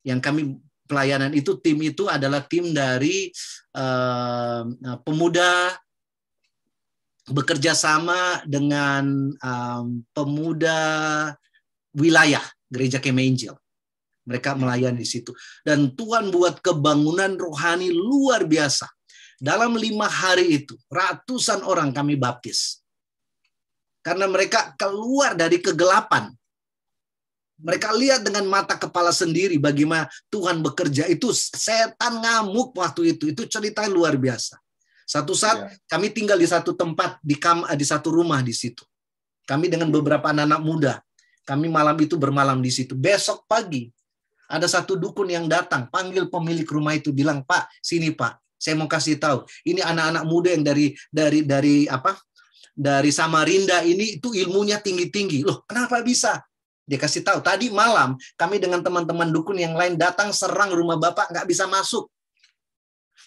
Yang kami pelayanan itu, tim itu adalah tim dari pemuda bekerja sama dengan pemuda wilayah Gereja Kemeh Injil. Mereka melayani di situ. Dan Tuhan buat kebangunan rohani luar biasa. Dalam 5 hari itu, ratusan orang kami baptis. Karena mereka keluar dari kegelapan. Mereka lihat dengan mata kepala sendiri bagaimana Tuhan bekerja. Itu setan ngamuk waktu itu. Itu cerita luar biasa. Satu saat kami tinggal di satu tempat, di satu rumah di situ. Kami dengan beberapa anak-anak muda. Kami malam itu bermalam di situ. Besok pagi ada satu dukun yang datang, panggil pemilik rumah itu, bilang, "Pak, sini Pak, saya mau kasih tahu. Ini anak-anak muda yang dari Samarinda ini, itu ilmunya tinggi-tinggi." Loh, kenapa bisa? Dia kasih tahu, tadi malam kami dengan teman-teman dukun yang lain datang serang rumah Bapak, nggak bisa masuk.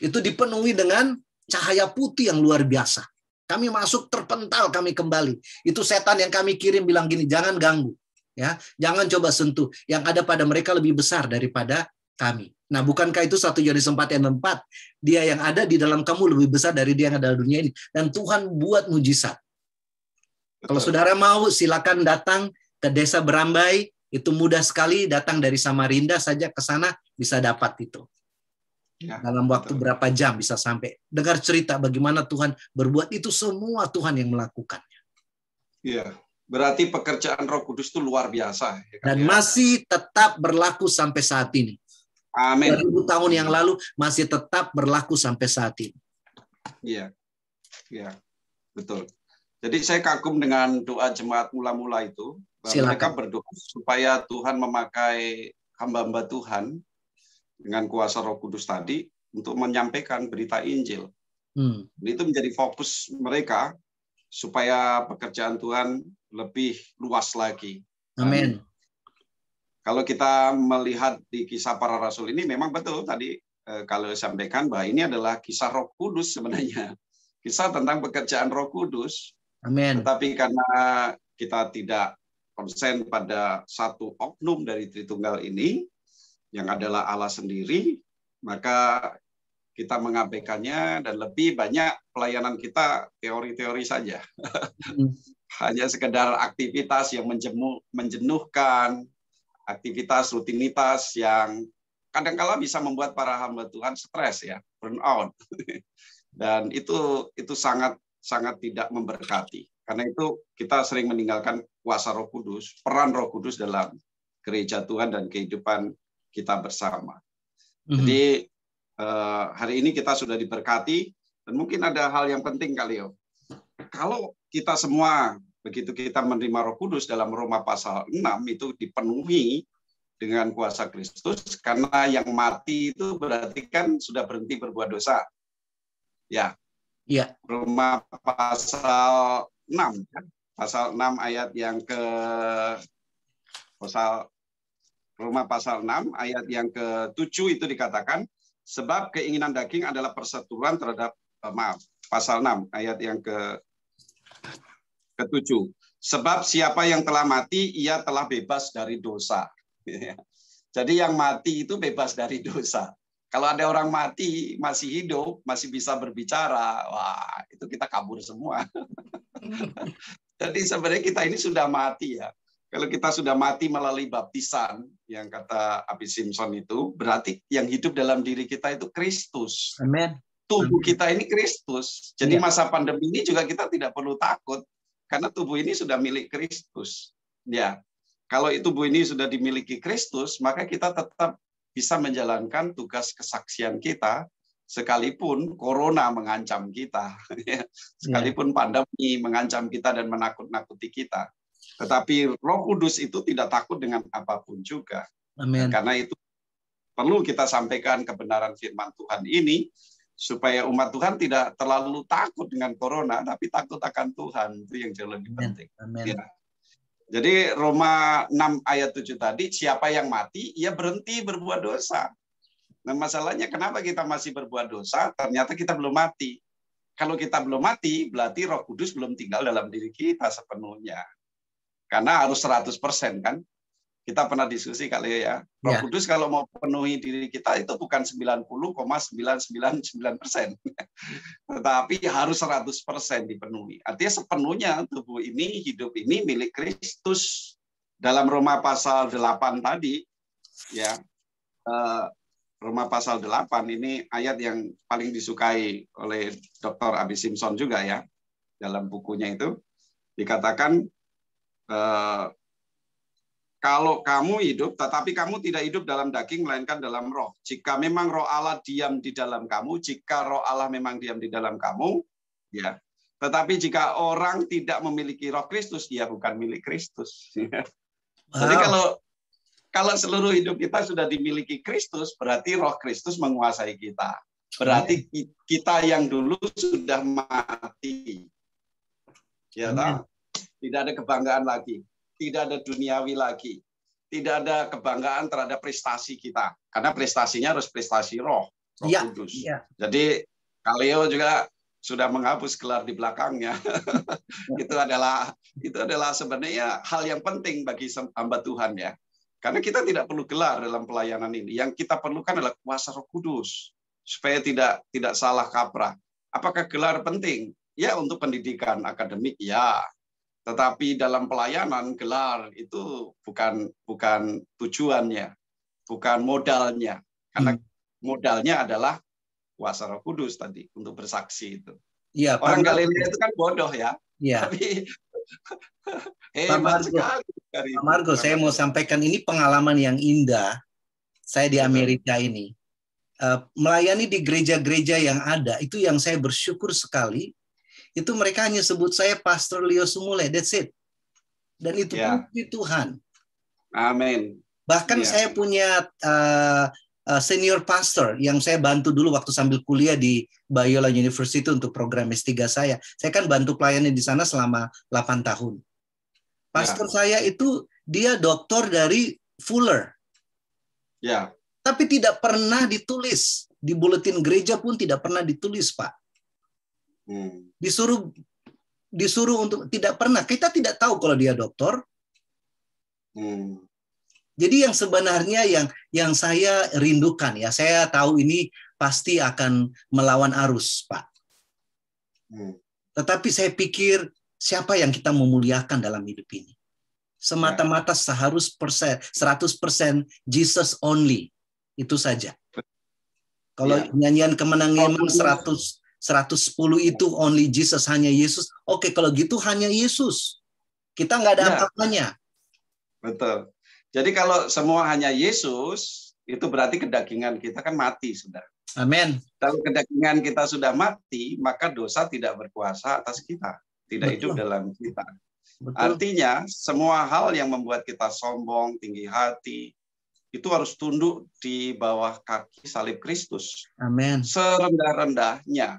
Itu dipenuhi dengan cahaya putih yang luar biasa. Kami masuk terpental, kami kembali. Itu setan yang kami kirim bilang gini, jangan ganggu. Ya, jangan coba sentuh. Yang ada pada mereka lebih besar daripada kami. Nah, bukankah itu 1 Yohanes 4:4? Dia yang ada di dalam kamu lebih besar dari dia yang ada di dunia ini. Dan Tuhan buat mujizat. Kalau saudara mau, silakan datang ke Desa Berambai, itu mudah sekali, datang dari Samarinda saja ke sana bisa dapat itu. Ya, dalam waktu berapa jam bisa sampai. Dengar cerita bagaimana Tuhan berbuat, itu semua Tuhan yang melakukannya. Iya, berarti pekerjaan Roh Kudus itu luar biasa. Dan masih tetap berlaku sampai saat ini. Amin. 2000 tahun yang lalu masih tetap berlaku sampai saat ini. Iya, iya, betul. Jadi saya kagum dengan doa jemaat mula-mula itu. Mereka berdoa supaya Tuhan memakai hamba-hamba Tuhan dengan kuasa Roh Kudus tadi untuk menyampaikan berita Injil. Itu menjadi fokus mereka supaya pekerjaan Tuhan lebih luas lagi. Amin. Kalau kita melihat di kisah para rasul ini, memang betul tadi kalau sampaikan bahwa ini adalah kisah Roh Kudus sebenarnya. Kisah tentang pekerjaan Roh Kudus. Amin. Tetapi karena kita tidak konsen pada satu oknum dari Tritunggal ini, yang adalah Allah sendiri, maka kita mengabaikannya dan lebih banyak pelayanan kita teori-teori saja. Hanya sekedar aktivitas yang menjenuhkan, aktivitas rutinitas yang kadang-kala bisa membuat para hamba Tuhan stres ya, burn out. Dan itu sangat tidak memberkati. Karena itu kita sering meninggalkan kuasa Roh Kudus, peran Roh Kudus dalam gereja Tuhan dan kehidupan kita bersama. Jadi hari ini kita sudah diberkati, dan mungkin ada hal yang penting kali ya. Kalau kita semua begitu kita menerima Roh Kudus dalam Roma pasal 6 itu dipenuhi dengan kuasa Kristus, karena yang mati itu berarti kan sudah berhenti berbuat dosa. Ya. Iya. Roma pasal 6 kan? Pasal 6 ayat yang Roma pasal 6 ayat yang ke-7 itu dikatakan, sebab keinginan daging adalah perseteruan terhadap pasal 6 ayat yang ke-7. Sebab siapa yang telah mati, ia telah bebas dari dosa. Jadi yang mati itu bebas dari dosa. Kalau ada orang mati, masih hidup, masih bisa berbicara, wah itu kita kabur semua. Jadi sebenarnya kita ini sudah mati ya. Kalau kita sudah mati melalui baptisan, yang kata Abi Simpson itu, berarti yang hidup dalam diri kita itu Kristus. Amin. Tubuh kita ini Kristus. Jadi masa pandemi ini juga kita tidak perlu takut, karena tubuh ini sudah milik Kristus. Ya. Kalau tubuh ini sudah dimiliki Kristus, maka kita tetap bisa menjalankan tugas kesaksian kita, sekalipun corona mengancam kita, sekalipun pandemi mengancam kita dan menakut-nakuti kita. Tetapi Roh Kudus itu tidak takut dengan apapun juga. Amin. Karena itu perlu kita sampaikan kebenaran firman Tuhan ini, supaya umat Tuhan tidak terlalu takut dengan corona, tapi takut akan Tuhan. Itu yang jauh lebih penting. Amin. Ya. Jadi Roma 6 ayat 7 tadi, siapa yang mati, ia berhenti berbuat dosa. Nah, masalahnya kenapa kita masih berbuat dosa? Ternyata kita belum mati. Kalau kita belum mati, berarti Roh Kudus belum tinggal dalam diri kita sepenuhnya. Karena harus 100% kan? Kita pernah diskusi kali ya. Roh Kudus kalau mau penuhi diri kita itu bukan 90,999%. Tetapi harus 100% dipenuhi. Artinya sepenuhnya tubuh ini, hidup ini milik Kristus. Dalam Roma pasal 8 tadi, ya, Roma pasal 8 ini ayat yang paling disukai oleh Dr. Abi Simpson juga ya. Dalam bukunya itu dikatakan, kalau kamu hidup, tetapi kamu tidak hidup dalam daging, melainkan dalam roh. Jika memang roh Allah diam di dalam kamu, jika roh Allah memang diam di dalam kamu, ya. Tetapi jika orang tidak memiliki roh Kristus, dia bukan milik Kristus. Jadi kalau seluruh hidup kita sudah dimiliki Kristus, berarti roh Kristus menguasai kita. Berarti kita yang dulu sudah mati. Ya, tidak ada kebanggaan lagi. Tidak ada duniawi lagi. Tidak ada kebanggaan terhadap prestasi kita. Karena prestasinya harus prestasi Roh Kudus. Ya. Jadi Kaleo juga sudah menghapus gelar di belakangnya. Itu adalah sebenarnya hal yang penting bagi hamba Tuhan ya. Karena kita tidak perlu gelar dalam pelayanan ini. Yang kita perlukan adalah kuasa Roh Kudus supaya tidak salah kaprah. Apakah gelar penting? Ya, untuk pendidikan akademik ya. Tetapi dalam pelayanan gelar itu bukan tujuannya, bukan modalnya. Karena modalnya adalah kuasa Roh Kudus tadi untuk bersaksi itu. Ya, orang Galilea itu kan bodoh ya. Ya. Tapi hebat sekali. Pak Margo, saya mau sampaikan ini pengalaman yang indah. Saya di Amerika ini melayani di gereja-gereja yang ada, itu yang saya bersyukur sekali. Itu mereka hanya sebut saya Pastor Leo Sumule, that's it. Dan itu puji Tuhan. Amin. Bahkan saya punya senior pastor yang saya bantu dulu waktu sambil kuliah di Biola University untuk program S3 saya. Saya kan bantu pelayanan di sana selama 8 tahun. Pastor saya itu dia doktor dari Fuller. Ya. Tapi tidak pernah ditulis. Di buletin gereja pun tidak pernah ditulis, Pak. Disuruh untuk tidak pernah. Kita tidak tahu kalau dia doktor. Jadi yang sebenarnya yang saya rindukan ya, saya tahu ini pasti akan melawan arus, Pak. Tetapi saya pikir siapa yang kita memuliakan dalam hidup ini? Semata-mata 100% Jesus only. Itu saja. Kalau nyanyian kemenangan 110 itu only Jesus, hanya Yesus. Oke, kalau gitu hanya Yesus. Kita nggak ada apa-apanya. Betul. Jadi kalau semua hanya Yesus, itu berarti kedagingan kita kan mati sudah. Amin. Kalau kedagingan kita sudah mati, maka dosa tidak berkuasa atas kita, tidak hidup dalam kita. Betul. Artinya semua hal yang membuat kita sombong, tinggi hati, itu harus tunduk di bawah kaki salib Kristus. Amin. Serendah-rendahnya.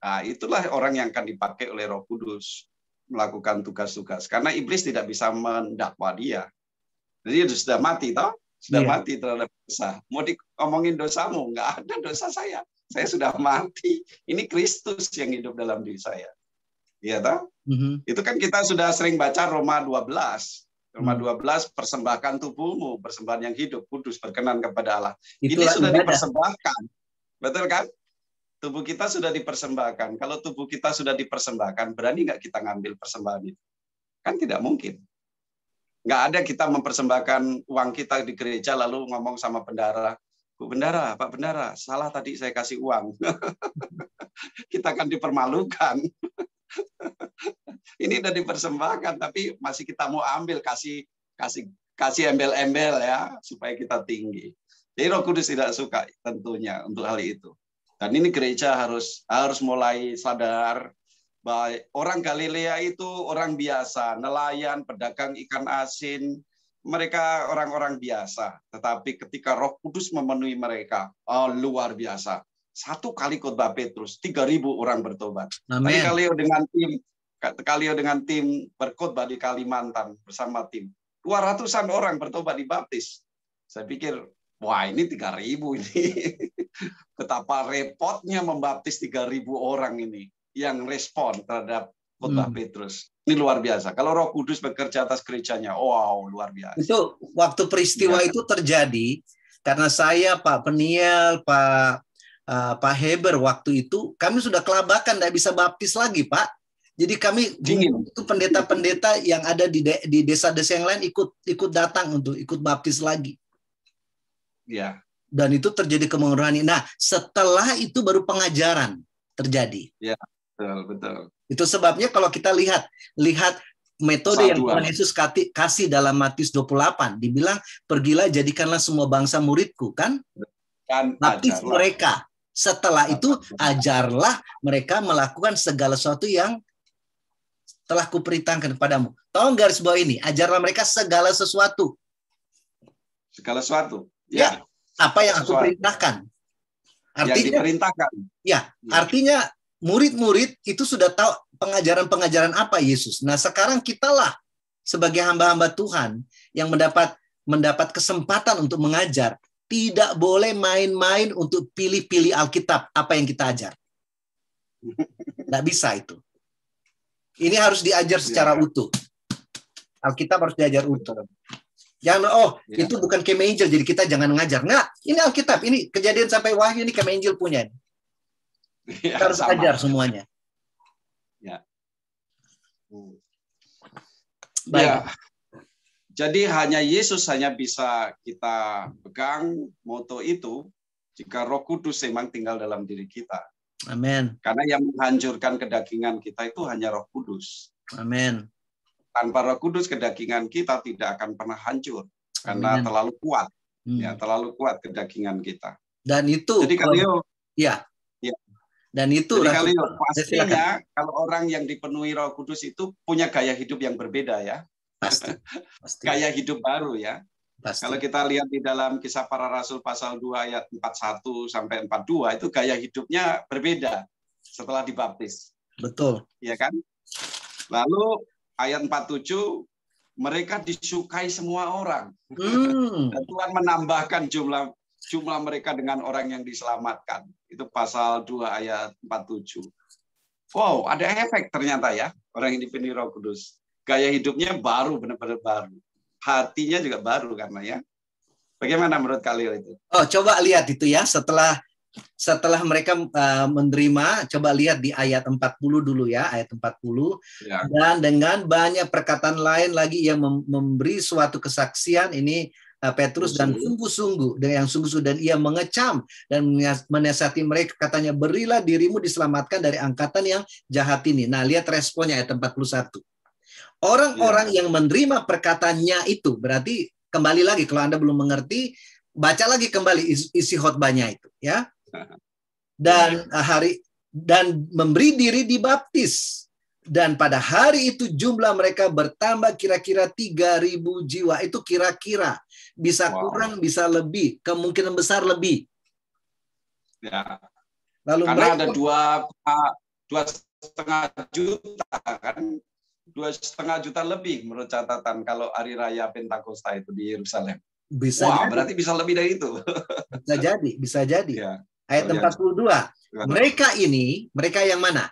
Nah, itulah orang yang akan dipakai oleh Roh Kudus melakukan tugas-tugas. Karena iblis tidak bisa mendakwa dia. Jadi dia sudah mati, toh? Sudah mati terhadap dosa. Mau diomongin dosamu? Nggak ada dosa saya. Saya sudah mati. Ini Kristus yang hidup dalam diri saya. Iya, toh? Itu kan kita sudah sering baca Roma 12. Roma 12, persembahkan tubuhmu, persembahan yang hidup, kudus, berkenan kepada Allah. Itulah ini sudah dipersembahkan. Betul kan? Tubuh kita sudah dipersembahkan. Kalau tubuh kita sudah dipersembahkan, berani nggak kita ngambil persembahan itu? Kan tidak mungkin. Nggak ada kita mempersembahkan uang kita di gereja lalu ngomong sama bendara, Bu Bendara, Pak Bendara, salah tadi saya kasih uang. Kita akan dipermalukan. Ini udah dipersembahkan, tapi masih kita mau ambil, kasih kasih embel-embel ya supaya kita tinggi. Jadi Roh Kudus tidak suka tentunya untuk hal itu. Dan ini gereja harus mulai sadar bahwa orang Galilea itu orang biasa, nelayan, pedagang ikan asin, mereka orang-orang biasa. Tetapi ketika Roh Kudus memenuhi mereka, luar biasa. Satu kali khotbah Petrus, 3.000 orang bertobat. Tadi Kalio dengan tim berkhotbah di Kalimantan bersama tim. 200-an orang bertobat dibaptis. Saya pikir, wah ini 3.000 ini. Betapa repotnya membaptis 3.000 orang ini yang respon terhadap khotbah Petrus. Ini luar biasa. Kalau Roh Kudus bekerja atas gerejanya, wow, luar biasa. Itu waktu peristiwa itu terjadi karena saya, Pak Peniel, Pak Heber waktu itu kami sudah kelabakan, tidak bisa baptis lagi, Pak. Jadi kami itu pendeta-pendeta yang ada di desa-desa yang lain ikut datang untuk ikut baptis lagi. Ya. Dan itu terjadi kemengurangan. Nah, setelah itu baru pengajaran terjadi. Ya, betul. Itu sebabnya kalau kita lihat metode yang Tuhan Yesus kasih dalam Matius 28, dibilang pergilah jadikanlah semua bangsa muridku, kan? Baptis mereka. Setelah itu ajarlah mereka melakukan segala sesuatu yang telah kuperintahkan kepadamu. Tolong garis bawah ini, ajarlah mereka segala sesuatu. Segala sesuatu. Ya. Apa yang aku perintahkan? Artinya, yang diperintahkan. Ya, artinya murid-murid itu sudah tahu pengajaran-pengajaran apa Yesus. Nah, sekarang kitalah sebagai hamba-hamba Tuhan yang mendapat kesempatan untuk mengajar. Tidak boleh main-main untuk pilih-pilih Alkitab apa yang kita ajar. Tidak bisa itu. Ini harus diajar secara utuh. Alkitab harus diajar utuh. Jangan, itu bukan Keme Injil, jadi kita jangan ngajar. Nggak, ini Alkitab, ini Kejadian sampai Wahyu, ini Keme Injil punya. Kita harus ajar semuanya. Ya. Baik. Ya. Jadi hanya Yesus hanya bisa kita pegang moto itu jika Roh Kudus memang tinggal dalam diri kita. Amin. Karena yang menghancurkan kedagingan kita itu hanya Roh Kudus. Amin. Tanpa Roh Kudus kedagingan kita tidak akan pernah hancur karena terlalu kuat. Ya, terlalu kuat kedagingan kita. Dan itu jadi kalau dan itu jadi pastinya kalau orang yang dipenuhi Roh Kudus itu punya gaya hidup yang berbeda ya. Pasti. Gaya hidup baru ya. Pasti. Kalau kita lihat di dalam Kisah Para Rasul pasal 2 ayat 41 sampai 42 itu gaya hidupnya berbeda setelah dibaptis. Betul. Iya kan? Lalu ayat 47 mereka disukai semua orang. Dan Tuhan menambahkan jumlah mereka dengan orang yang diselamatkan. Itu pasal 2 ayat 47. Wow, ada efek ternyata ya orang yang dipenuhi Roh Kudus. Gaya hidupnya baru, benar-benar baru. Hatinya juga baru karena ya. Bagaimana menurut kalian itu? Coba lihat itu ya, setelah mereka menerima, coba lihat di ayat 40 dulu ya, ayat 40. Ya. Dan dengan banyak perkataan lain lagi yang memberi suatu kesaksian, ini Petrus dan sungguh-sungguh, dan ia mengecam dan menasihati mereka, katanya, berilah dirimu diselamatkan dari angkatan yang jahat ini. Nah, lihat responnya ayat 41. Orang-orang yang menerima perkataannya itu, berarti kembali lagi kalau Anda belum mengerti, baca lagi kembali isi khotbahnya itu, ya. Dan memberi diri dibaptis. Dan pada hari itu jumlah mereka bertambah kira-kira 3.000 jiwa. Itu kira-kira, bisa kurang, bisa lebih, kemungkinan besar lebih. Ya. Lalu karena ada 2,5 juta kan. 2,5 juta lebih menurut catatan kalau hari raya Pentakosta itu di Yerusalem. Bisa jadi. Berarti bisa lebih dari itu. Bisa jadi. Ya. Ayat 42. Mereka yang mana?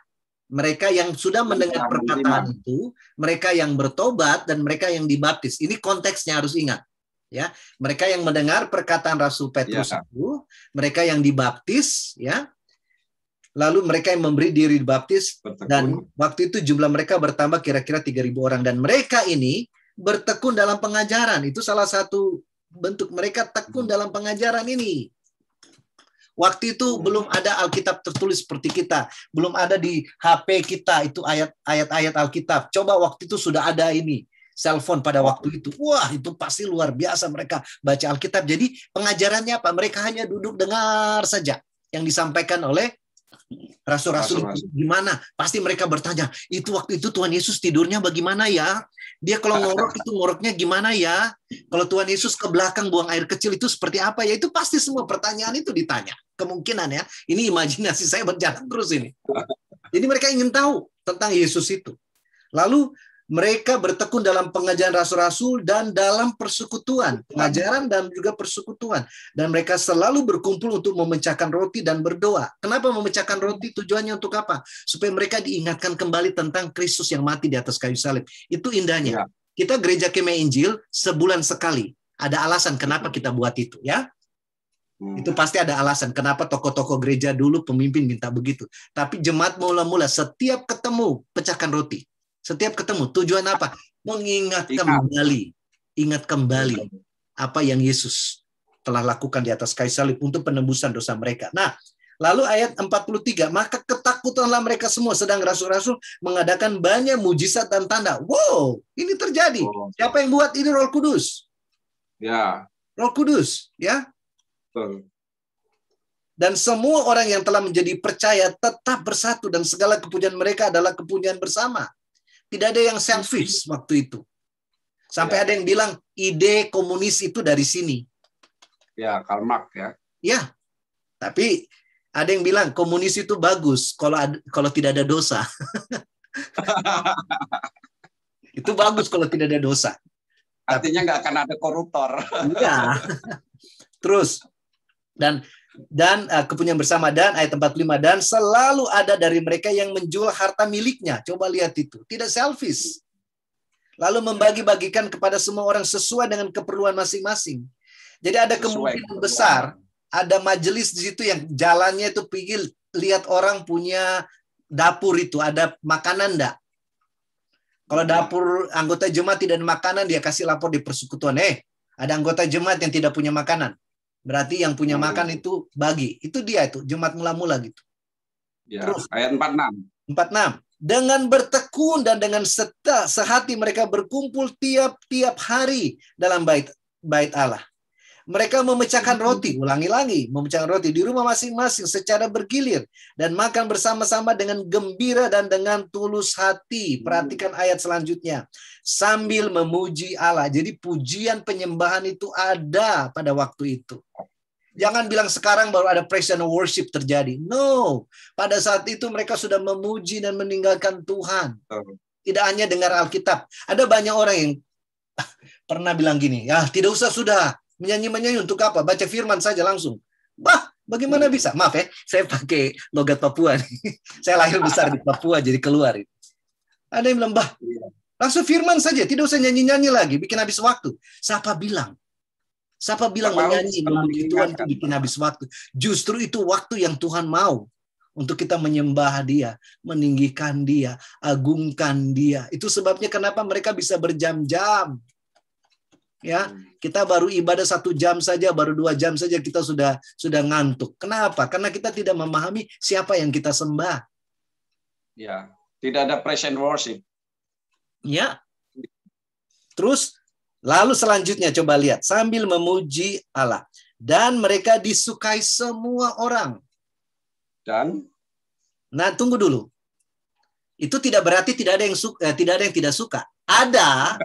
Mereka yang sudah mendengar perkataan itu, mereka yang bertobat dan mereka yang dibaptis. Ini konteksnya harus ingat. Ya, mereka yang mendengar perkataan Rasul Petrus itu, mereka yang dibaptis, ya. Lalu mereka yang memberi diri dibaptis, dan waktu itu jumlah mereka bertambah kira-kira 3.000 orang. Dan mereka ini bertekun dalam pengajaran. Itu salah satu bentuk mereka tekun dalam pengajaran ini. Waktu itu belum ada Alkitab tertulis seperti kita. Belum ada di HP kita itu ayat-ayat Alkitab. Coba waktu itu sudah ada ini. cellphone pada waktu itu. Wah, itu pasti luar biasa mereka baca Alkitab. Jadi pengajarannya apa? Mereka hanya duduk dengar saja yang disampaikan oleh rasul-rasul itu. Gimana? Pasti mereka bertanya, itu waktu itu Tuhan Yesus tidurnya bagaimana ya? Dia kalau ngorok itu ngoroknya gimana ya? Kalau Tuhan Yesus ke belakang buang air kecil itu seperti apa ya? Itu pasti semua pertanyaan itu ditanya. Kemungkinan ya. Ini imajinasi saya berjalan terus ini. Jadi mereka ingin tahu tentang Yesus itu. Lalu mereka bertekun dalam pengajaran rasul-rasul dan dalam persekutuan, pengajaran dan juga persekutuan. Dan mereka selalu berkumpul untuk memecahkan roti dan berdoa. Kenapa memecahkan roti? Tujuannya untuk apa? Supaya mereka diingatkan kembali tentang Kristus yang mati di atas kayu salib. Itu indahnya. Kita gereja Kemah Injil sebulan sekali. Ada alasan kenapa kita buat itu, ya. Itu pasti ada alasan kenapa tokoh-tokoh gereja dulu pemimpin minta begitu. Tapi jemaat mula-mula setiap ketemu pecahkan roti. Setiap ketemu, tujuan apa? Mengingat kembali. Ingat kembali apa yang Yesus telah lakukan di atas kayu salib untuk penebusan dosa mereka. Nah, lalu ayat 43, maka ketakutanlah mereka semua, sedang rasul-rasul mengadakan banyak mujizat dan tanda. Wow, ini terjadi. Siapa yang buat ini? Roh Kudus. Ya. Roh Kudus, ya. Betul. Dan semua orang yang telah menjadi percaya tetap bersatu, dan segala kepunyaan mereka adalah kepunyaan bersama. Tidak ada yang selfish waktu itu. Sampai ada yang bilang ide komunis itu dari sini. Ya, Karl Marx ya. Ya. Tapi ada yang bilang komunis itu bagus kalau tidak ada dosa. Itu bagus kalau tidak ada dosa. Artinya nggak akan ada koruptor. Iya. Terus dan kepunyaan bersama, dan ayat 45, dan selalu ada dari mereka yang menjual harta miliknya. Coba lihat itu. Tidak selfish. Lalu membagi-bagikan kepada semua orang sesuai dengan keperluan masing-masing. Jadi ada kemungkinan besar ada majelis di situ yang jalannya itu pikir lihat orang punya dapur itu ada makanan enggak. Kalau dapur anggota jemaat tidak ada makanan, dia kasih lapor di persekutuan. Ada anggota jemaat yang tidak punya makanan. Berarti yang punya makan itu bagi. Itu dia itu, jemaat mula-mula gitu. Ya, terus ayat 46. 46. Dengan bertekun dan dengan sehati mereka berkumpul tiap-tiap hari dalam bait Allah. Mereka memecahkan roti, ulangi lagi, memecahkan roti di rumah masing-masing secara bergilir dan makan bersama-sama dengan gembira dan dengan tulus hati. Perhatikan ayat selanjutnya. Sambil memuji Allah. Jadi pujian penyembahan itu ada pada waktu itu. Jangan bilang sekarang baru ada praise and worship terjadi. No, pada saat itu mereka sudah memuji dan meninggalkan Tuhan. Tidak hanya dengar Alkitab. Ada banyak orang yang pernah bilang gini, ya tidak usah sudah. Menyanyi untuk apa? Baca firman saja langsung. Bah, bagaimana bisa? Maaf ya, saya pakai logat Papua. Saya lahir besar di Papua, jadi keluar. Ada yang bilang, bah, langsung firman saja. Tidak usah nyanyi-nyanyi lagi, bikin habis waktu. Siapa bilang menyanyi, memuji Tuhan itu bikin habis waktu. Justru itu waktu yang Tuhan mau. Untuk kita menyembah Dia, meninggikan Dia, agungkan Dia. Itu sebabnya kenapa mereka bisa berjam-jam. Ya, kita baru ibadah 1 jam saja, baru 2 jam saja kita sudah ngantuk. Kenapa? Karena kita tidak memahami siapa yang kita sembah. Ya, tidak ada praise and worship. Ya. Terus lalu selanjutnya coba lihat, sambil memuji Allah dan mereka disukai semua orang. Dan nah, tunggu dulu. Itu tidak berarti tidak ada yang tidak suka. Ada,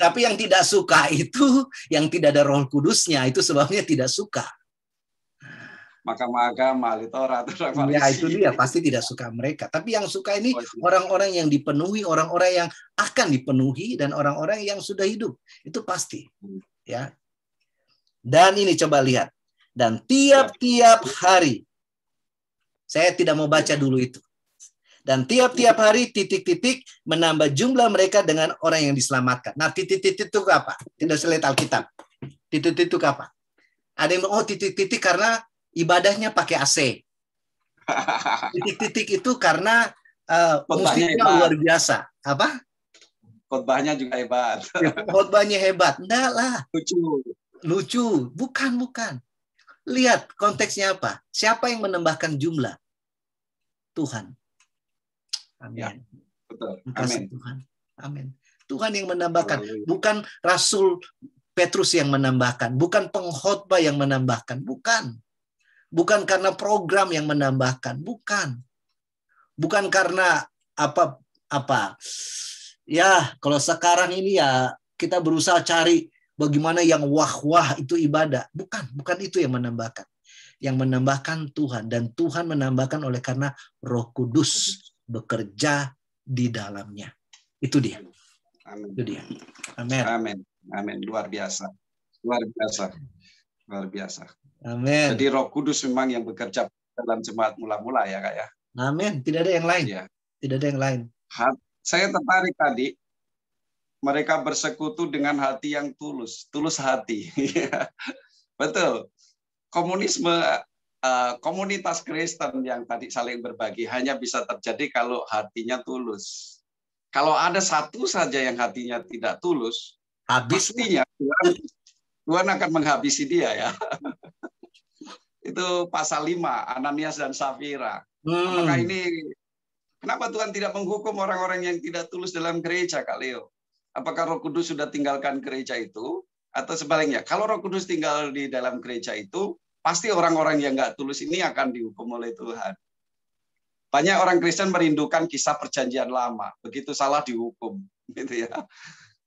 tapi yang tidak suka itu yang tidak ada Roh Kudusnya, itu sebabnya tidak suka. Mahkamah Agama, Taurat, ya itu dia, pasti tidak suka mereka. Tapi yang suka ini orang-orang yang dipenuhi, orang-orang yang akan dipenuhi, dan orang-orang yang sudah hidup. Itu pasti. Ya. Dan ini coba lihat. Dan tiap-tiap hari, saya tidak mau baca dulu itu. Dan tiap-tiap hari titik-titik menambah jumlah mereka dengan orang yang diselamatkan. Nah, titik-titik itu apa? Tidak usah lihat Alkitab. Titik-titik itu apa? Ada yang bilang, titik-titik karena ibadahnya pakai AC. Titik-titik itu karena musiknya luar biasa. Apa? Khotbahnya juga hebat. Khotbahnya hebat. Enggak lah. Lucu. Bukan. Lihat konteksnya apa? Siapa yang menambahkan jumlah? Tuhan. Amin. Ya, betul. Amin. Tuhan. Amin. Tuhan yang menambahkan, Haleluya. bukan Rasul Petrus yang menambahkan, bukan pengkhotbah yang menambahkan, bukan. Bukan karena program yang menambahkan, bukan. Bukan karena apa. Ya, kalau sekarang ini ya kita berusaha cari bagaimana yang wah-wah itu ibadah. Bukan itu yang menambahkan. Yang menambahkan Tuhan, dan Tuhan menambahkan oleh karena Roh Kudus bekerja di dalamnya. Itu dia. Amin. Itu dia. Amin. Amin. Amin. Luar biasa. Luar biasa. Luar biasa. Amin. Jadi Roh Kudus memang yang bekerja dalam jemaat mula-mula ya, Kak ya. Amin. Tidak ada yang lain. Ya. Tidak ada yang lain. Saya tertarik tadi, mereka bersekutu dengan hati yang tulus hati. Betul. Komunitas Kristen yang tadi saling berbagi hanya bisa terjadi kalau hatinya tulus. Kalau ada satu saja yang hatinya tidak tulus, pastinya Tuhan akan menghabisi dia ya. Itu pasal 5, Ananias dan Safira. Apakah kenapa Tuhan tidak menghukum orang-orang yang tidak tulus dalam gereja, Kak Leo? Apakah Roh Kudus sudah tinggalkan gereja itu? Atau sebaliknya, kalau Roh Kudus tinggal di dalam gereja itu, pasti orang-orang yang nggak tulus ini akan dihukum oleh Tuhan. Banyak orang Kristen merindukan kisah perjanjian lama, begitu salah dihukum, gitu ya.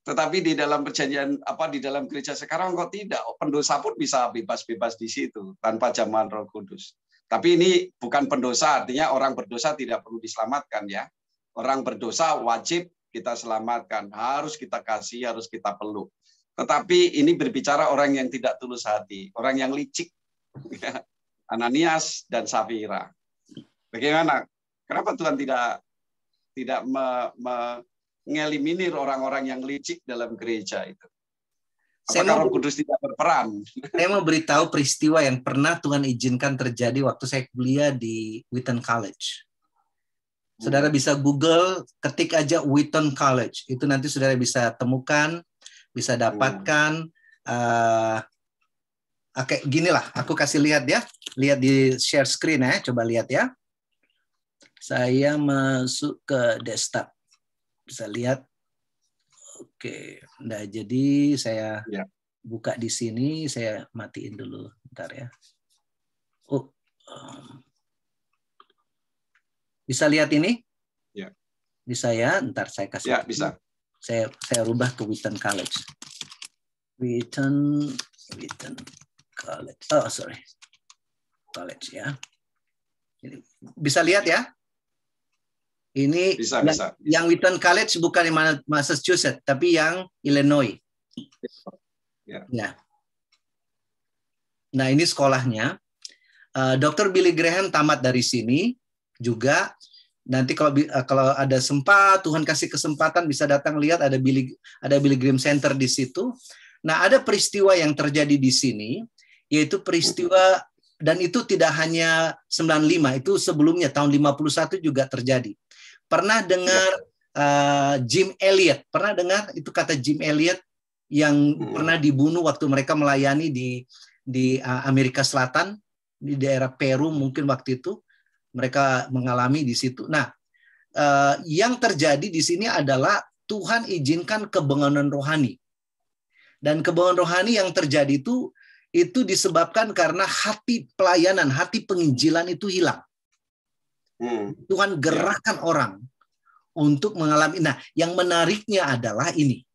Tetapi di dalam di dalam gereja sekarang kok tidak? Pendosa pun bisa bebas-bebas di situ tanpa jamahan Roh Kudus. Tapi ini bukan pendosa, artinya orang berdosa tidak perlu diselamatkan ya. Orang berdosa wajib kita selamatkan, harus kita kasih, harus kita peluk. Tetapi ini berbicara orang yang tidak tulus hati, orang yang licik. Ananias dan Safira. Bagaimana? Kenapa Tuhan tidak mengeliminir orang-orang yang licik dalam gereja itu? Apakah Roh Kudus tidak berperan? Saya mau beritahu peristiwa yang pernah Tuhan izinkan terjadi waktu saya kuliah di Wheaton College. Saudara bisa Google, ketik aja Wheaton College. Itu nanti saudara bisa temukan, bisa dapatkan. Oke, ginilah, aku kasih lihat ya. Lihat di share screen ya, coba lihat ya. Saya masuk ke desktop. Bisa lihat. Oke, nah jadi saya buka di sini, saya matiin dulu, bentar ya. Bisa lihat ini? Ya. Bisa ya, ntar saya kasih. Ya, bisa. Saya rubah ke Wheaton College. Wheaton College. Oh, sorry. College ya. Bisa lihat ya? Ini bisa. Yang Wheaton College bukan yang Massachusetts, tapi yang Illinois. Ya. Nah, ini sekolahnya. Dr. Billy Graham tamat dari sini juga. Nanti kalau ada sempat, Tuhan kasih kesempatan bisa datang lihat ada Billy Graham Center di situ. Nah, ada peristiwa yang terjadi di sini, yaitu peristiwa, dan itu tidak hanya 95, itu sebelumnya tahun 51 juga terjadi. Pernah dengar Jim Elliot? Pernah dengar itu kata Jim Elliot yang pernah dibunuh waktu mereka melayani di Amerika Selatan, di daerah Peru mungkin waktu itu mereka mengalami di situ. Nah, yang terjadi di sini adalah Tuhan izinkan kebangunan rohani. Dan kebangunan rohani yang terjadi itu disebabkan karena hati pelayanan, hati penginjilan itu hilang. Tuhan gerakkan orang untuk mengalami. Nah, yang menariknya adalah ini.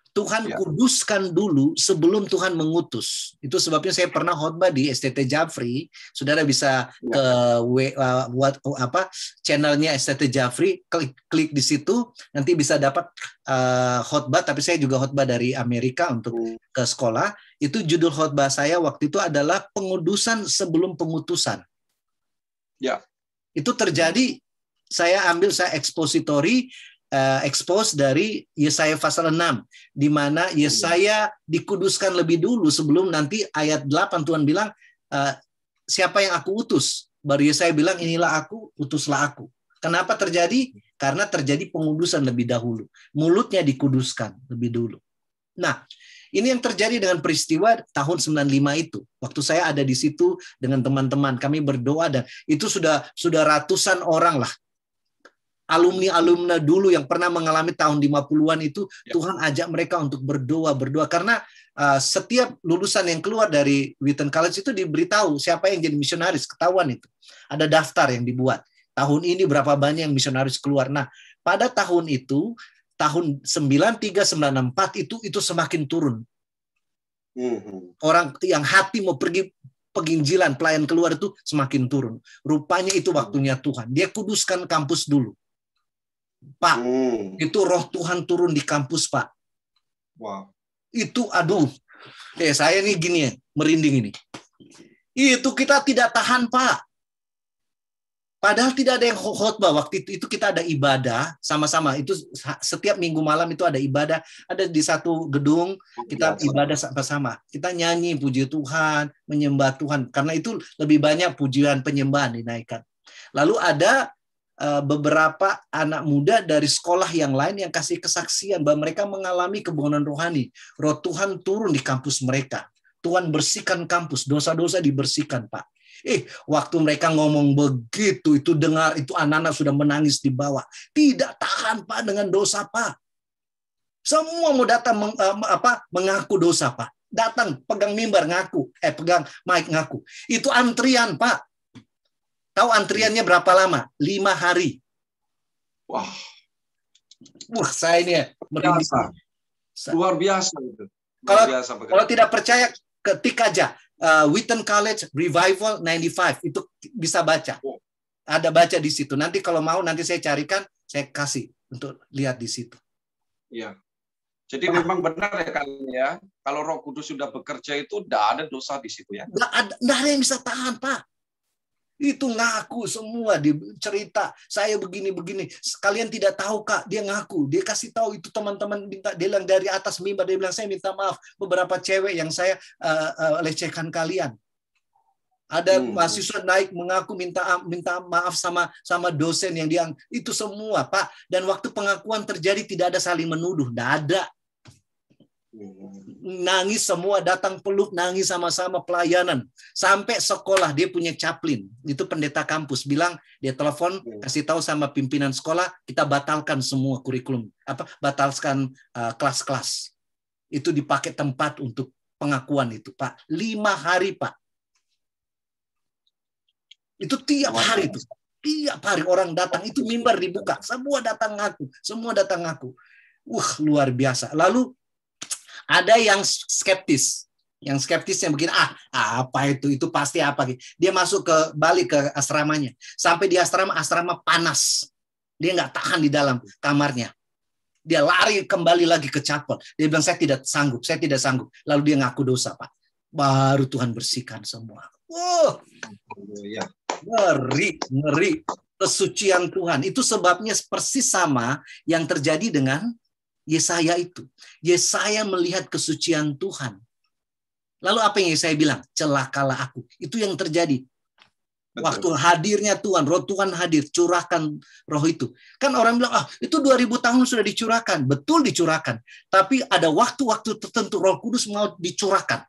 Tuhan kuduskan dulu sebelum Tuhan mengutus. Itu sebabnya saya pernah khotbah di STT Jafri. Saudara bisa ke channelnya STT Jafri, klik di situ, nanti bisa dapat khotbah. Tapi saya juga khotbah dari Amerika untuk ke sekolah. Itu judul khotbah saya waktu itu adalah pengudusan sebelum pengutusan. Ya. Itu terjadi. Saya ekspositori. Expose dari Yesaya pasal 6, di mana Yesaya dikuduskan lebih dulu sebelum nanti ayat 8 Tuhan bilang, siapa yang aku utus? Baru Yesaya bilang, inilah aku, utuslah aku. Kenapa terjadi? Karena terjadi pengudusan lebih dahulu. Mulutnya dikuduskan lebih dulu. Nah, ini yang terjadi dengan peristiwa tahun 95 itu. Waktu saya ada di situ dengan teman-teman, kami berdoa dan itu sudah ratusan orang lah. alumni-alumni dulu yang pernah mengalami tahun 50-an itu, Tuhan ajak mereka untuk berdoa karena setiap lulusan yang keluar dari Wheaton College itu diberitahu siapa yang jadi misionaris, ketahuan itu. Ada daftar yang dibuat. Tahun ini berapa banyak yang misionaris keluar. Nah, pada tahun itu, tahun 93-94 itu semakin turun. Orang yang hati mau pergi penginjilan, pelayan keluar itu semakin turun. Rupanya itu waktunya Tuhan. Dia kuduskan kampus dulu. Pak, itu roh Tuhan turun di kampus, Pak. Wow. Itu, aduh. Saya nih gini ya, merinding ini. Itu kita tidak tahan, Pak. Padahal tidak ada yang khotbah. Waktu itu kita ada ibadah sama-sama. Itu setiap minggu malam itu ada ibadah. Ada di satu gedung, kita ibadah sama-sama. Kita nyanyi, puji Tuhan, menyembah Tuhan. Karena itu lebih banyak pujian penyembahan dinaikkan. Lalu ada beberapa anak muda dari sekolah yang lain yang kasih kesaksian bahwa mereka mengalami kebangunan rohani. Roh Tuhan turun di kampus mereka. Tuhan bersihkan kampus, dosa-dosa dibersihkan, Pak. Waktu mereka ngomong begitu, itu dengar, itu anak-anak sudah menangis di bawah. Tidak tahan, Pak, dengan dosa, Pak. Semua mau datang mengaku dosa, Pak. Datang, pegang mimbar ngaku, pegang mic ngaku. Itu antrian, Pak. Tahu antriannya berapa lama? 5 hari. Wah, saya ini merinding. Luar biasa itu. Kalau tidak percaya, ketik aja Wheaton College Revival 95, itu bisa baca. Ada baca di situ. Nanti kalau mau nanti saya carikan, saya kasih untuk lihat di situ. Iya. Jadi memang benar ya kan ya. Kalau Roh Kudus sudah bekerja itu tidak ada dosa di situ ya. Tidak ada yang bisa tahan, Pak. Itu ngaku semua, cerita saya begini-begini. Kalian tidak tahu, Kak, dia ngaku. Dia kasih tahu itu teman-teman minta, dia bilang dari atas mimbar, dia bilang saya minta maaf beberapa cewek yang saya lecehkan kalian. Ada mahasiswa naik mengaku minta maaf sama dosen yang dia, itu semua, Pak. Dan waktu pengakuan terjadi tidak ada saling menuduh, tidak ada. Nangis semua, datang peluk, nangis sama-sama pelayanan. Sampai sekolah dia punya caplin, itu pendeta kampus bilang, dia telepon kasih tahu sama pimpinan sekolah, kita batalkan semua kurikulum, batalkan kelas-kelas. Itu dipakai tempat untuk pengakuan itu, Pak. 5 hari, Pak. Itu tiap hari itu. Tiap hari orang datang, itu mimbar dibuka, semua datang ngaku. Luar biasa. Lalu ada yang skeptis. Yang skeptisnya begini, apa itu pasti apa. Dia balik ke asramanya. Sampai di asrama panas. Dia nggak tahan di dalam kamarnya. Dia lari kembali lagi ke chapel. Dia bilang, saya tidak sanggup. Lalu dia ngaku dosa, Pak. Baru Tuhan bersihkan semua. Ngeri. Kesucian Tuhan. Itu sebabnya persis sama yang terjadi dengan Yesaya itu. Yesaya melihat kesucian Tuhan. Lalu apa yang Yesaya bilang? Celakalah aku. Itu yang terjadi. Betul. Waktu hadirnya Tuhan, roh Tuhan hadir, curahkan roh itu. Kan orang bilang, itu 2000 tahun sudah dicurahkan. Betul dicurahkan. Tapi ada waktu-waktu tertentu roh kudus mau dicurahkan.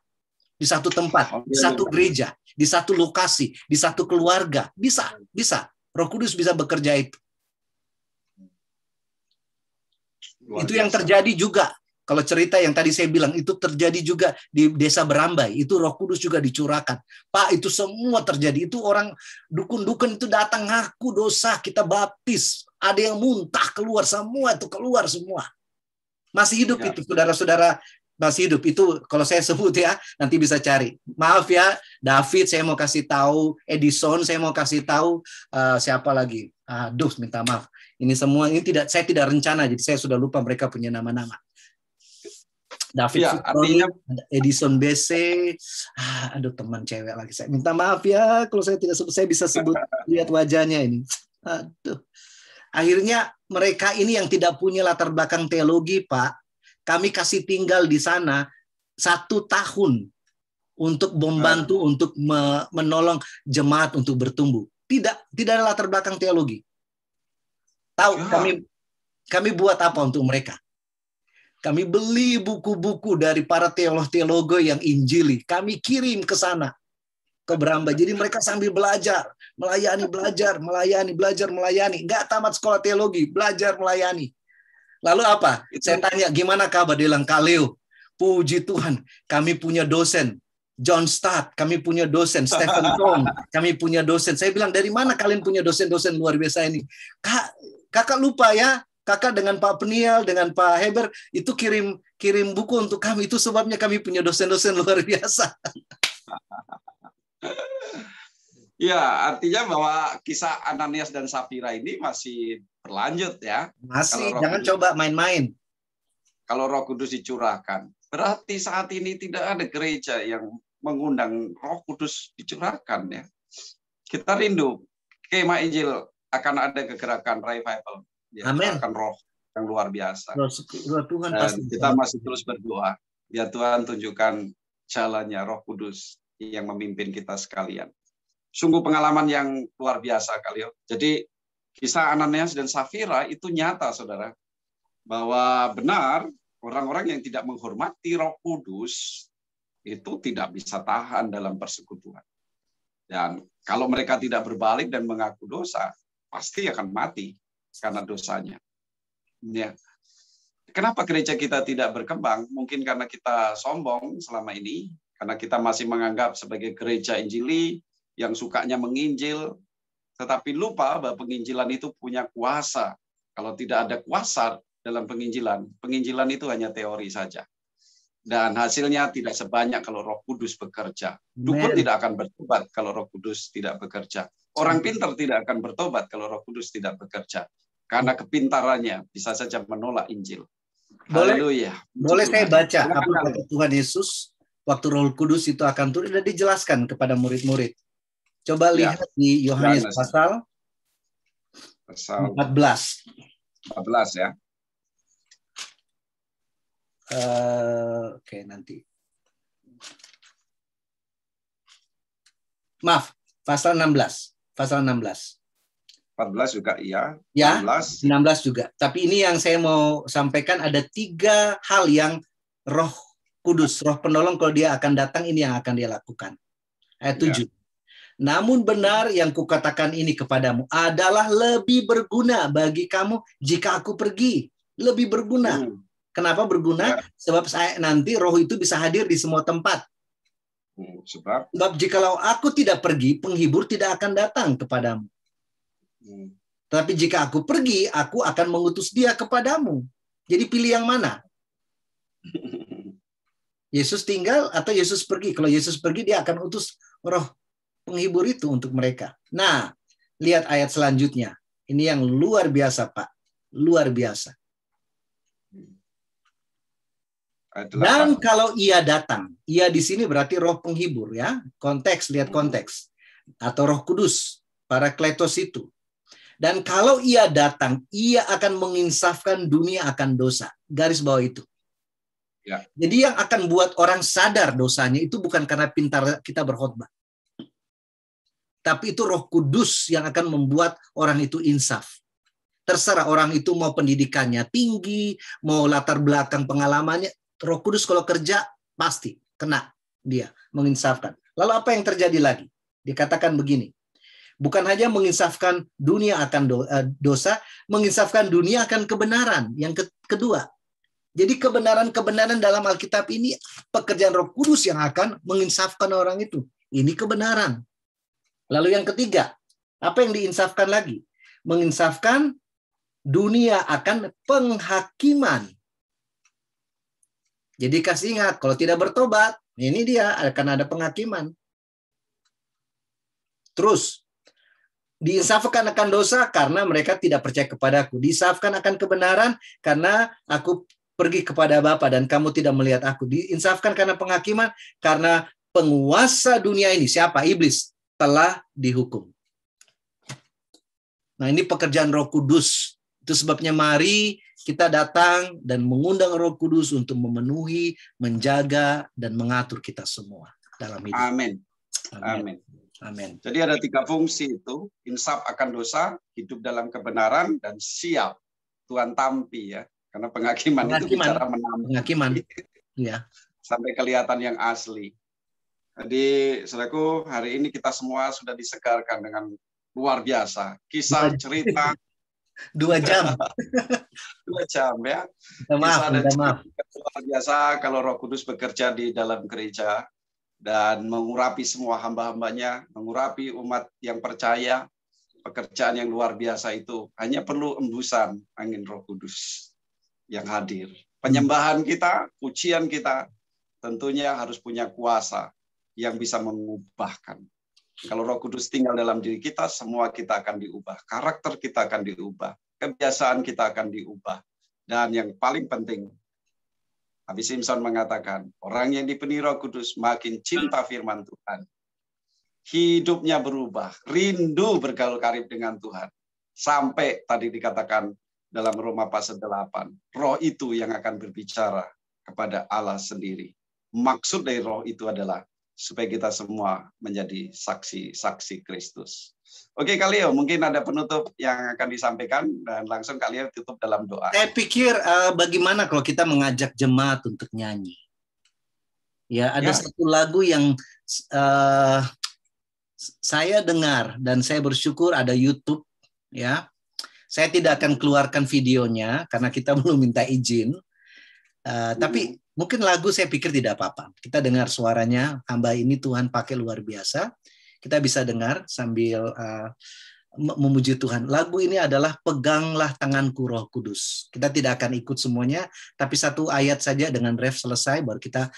Di satu tempat, di satu gereja, di satu lokasi, di satu keluarga. Bisa. Roh Kudus bisa bekerja itu. Itu yang terjadi juga. Kalau cerita yang tadi saya bilang, itu terjadi juga di desa Berambai. Itu Roh Kudus juga dicurahkan. Pak, itu semua terjadi. Itu orang dukun-dukun itu datang ngaku dosa, kita baptis. Ada yang muntah keluar, semua itu keluar semua. Masih hidup itu, saudara-saudara. Masih hidup. Itu kalau saya sebut ya, nanti bisa cari. Maaf ya, David saya mau kasih tahu, Edison saya mau kasih tahu, siapa lagi? Aduh, minta maaf. Ini semua saya tidak rencana, jadi saya sudah lupa mereka punya nama-nama. David ya, artinya Edison BC, aduh teman cewek lagi. Saya minta maaf ya kalau saya tidak sebut, saya bisa sebut lihat wajahnya ini. Aduh. Akhirnya mereka ini yang tidak punya latar belakang teologi, Pak, kami kasih tinggal di sana 1 tahun untuk membantu untuk menolong jemaat untuk bertumbuh. Tidak ada latar belakang teologi. Tahu kami buat apa untuk mereka? Kami beli buku-buku dari para teolog-teologi yang injili. Kami kirim ke sana. ke Bramba. Jadi mereka sambil belajar, melayani, melayani. Nggak tamat sekolah teologi, belajar melayani. Lalu apa? Saya tanya, gimana kabar? Dia bilang, Kaleo, puji Tuhan, kami punya dosen. John Stott, kami punya dosen. Stephen Tong, kami punya dosen. Saya bilang, dari mana kalian punya dosen-dosen luar biasa ini? Kakak lupa ya, kakak dengan Pak Peniel, dengan Pak Heber, itu kirim buku untuk kami. Itu sebabnya kami punya dosen-dosen luar biasa. Ya, artinya bahwa kisah Ananias dan Safira ini masih berlanjut ya. Masih, jangan coba main-main. Kalau Roh Kudus dicurahkan, berarti saat ini tidak ada gereja yang mengundang Roh Kudus dicurahkan ya. Kita rindu Kemah Injil akan ada kegerakan revival. Ya, Amin. akan Roh yang luar biasa. Roh Tuhan Dan pasti kita masih terus berdoa. Ya Tuhan, tunjukkan jalannya Roh Kudus yang memimpin kita sekalian. Sungguh pengalaman yang luar biasa, Kaleo. Jadi kisah Ananias dan Safira itu nyata, saudara, bahwa benar orang-orang yang tidak menghormati Roh Kudus itu tidak bisa tahan dalam persekutuan. Dan kalau mereka tidak berbalik dan mengaku dosa, pasti akan mati karena dosanya. Ya. Kenapa gereja kita tidak berkembang? Mungkin karena kita sombong selama ini, karena kita masih menganggap sebagai gereja Injili yang sukanya menginjil, tetapi lupa bahwa penginjilan itu punya kuasa. Kalau tidak ada kuasa dalam penginjilan itu hanya teori saja. Dan hasilnya tidak sebanyak kalau Roh Kudus bekerja. Dukun tidak akan bertobat kalau Roh Kudus tidak bekerja. Orang pintar tidak akan bertobat kalau Roh Kudus tidak bekerja. Karena kepintarannya bisa saja menolak Injil. Boleh saya baca apa kata Tuhan Yesus waktu Roh Kudus itu akan turun, dan dijelaskan kepada murid-murid. Coba lihat di Yohanes pasal 14. 14 ya. Oke, nanti. Maaf, pasal 16. Pasal 16. 14 juga iya. Ya, 16 juga. Tapi ini yang saya mau sampaikan, ada 3 hal yang Roh Kudus, Roh Penolong kalau dia akan datang, ini yang akan dia lakukan. Ayat 7. Ya. Namun benar yang kukatakan ini kepadamu adalah lebih berguna bagi kamu jika aku pergi. Lebih berguna. Kenapa berguna? Ya. Sebab nanti Roh itu bisa hadir di semua tempat. Sebab jikalau aku tidak pergi, penghibur tidak akan datang kepadamu. Tapi jika aku pergi, aku akan mengutus dia kepadamu. Jadi pilih yang mana? Yesus tinggal atau Yesus pergi? Kalau Yesus pergi, dia akan utus Roh penghibur itu untuk mereka. Nah, lihat ayat selanjutnya. Ini yang luar biasa, Pak. Luar biasa. Dan kalau ia datang, ia di sini berarti Roh penghibur ya. Konteks, lihat konteks. Atau Roh Kudus, Parakletos itu. Dan kalau ia datang, ia akan menginsafkan dunia akan dosa. Garis bawah itu. Ya. Jadi yang akan buat orang sadar dosanya itu bukan karena pintar kita berkhotbah. Tapi itu Roh Kudus yang akan membuat orang itu insaf. Terserah orang itu mau pendidikannya tinggi, mau latar belakang pengalamannya, Roh Kudus kalau kerja pasti kena dia menginsafkan. Lalu apa yang terjadi lagi? Dikatakan begini. Bukan hanya menginsafkan dunia akan dosa, menginsafkan dunia akan kebenaran. Yang kedua. Jadi kebenaran-kebenaran dalam Alkitab ini pekerjaan Roh Kudus yang akan menginsafkan orang itu. Ini kebenaran. Lalu yang ketiga, apa yang diinsafkan lagi? Menginsafkan dunia akan penghakiman. Jadi kasih ingat, kalau tidak bertobat, ini dia akan ada penghakiman. Terus, diinsafkan akan dosa karena mereka tidak percaya kepadaku. Diinsafkan akan kebenaran karena aku pergi kepada Bapa dan kamu tidak melihat aku. Diinsafkan karena penghakiman karena penguasa dunia ini, siapa? Iblis, telah dihukum. Nah, ini pekerjaan Roh Kudus. Itu sebabnya mari kita datang dan mengundang Roh Kudus untuk memenuhi, menjaga, dan mengatur kita semua dalam hidup. Amin. Amin. Amin. Jadi ada 3 fungsi itu, insaf akan dosa, hidup dalam kebenaran, dan siap Tuhan tampi ya. Karena penghakiman itu bicara menampi. Penghakiman. Ya. Sampai kelihatan yang asli. Jadi, saudaraku, hari ini kita semua sudah disegarkan dengan luar biasa. Kisah, cerita, 2 jam. 2 jam ya. Maaf, Kisah dan maaf. cerita luar biasa kalau Roh Kudus bekerja di dalam gereja dan mengurapi semua hamba-hambanya, mengurapi umat yang percaya. Pekerjaan yang luar biasa itu hanya perlu embusan angin Roh Kudus yang hadir. Penyembahan kita, pujian kita tentunya harus punya kuasa yang bisa mengubahkan. Kalau Roh Kudus tinggal dalam diri kita, semua kita akan diubah. Karakter kita akan diubah. Kebiasaan kita akan diubah. Dan yang paling penting, Nabi Simpson mengatakan, orang yang dipenuhi Roh Kudus makin cinta firman Tuhan. Hidupnya berubah, rindu bergaul karib dengan Tuhan. Sampai tadi dikatakan dalam Roma pasal 8, Roh itu yang akan berbicara kepada Allah sendiri. Maksud dari Roh itu adalah supaya kita semua menjadi saksi-saksi Kristus. Oke, Kalio, mungkin ada penutup yang akan disampaikan dan langsung Kalio tutup dalam doa. Saya pikir bagaimana kalau kita mengajak jemaat untuk nyanyi? Ya, ada satu lagu yang saya dengar dan saya bersyukur ada YouTube, ya. Saya tidak akan keluarkan videonya karena kita belum minta izin. Tapi mungkin lagu saya pikir tidak apa-apa. Kita dengar suaranya, hamba ini Tuhan pakai luar biasa. Kita bisa dengar sambil memuji Tuhan. Lagu ini adalah Peganglah Tanganku Roh Kudus. Kita tidak akan ikut semuanya, tapi satu ayat saja dengan ref selesai, baru kita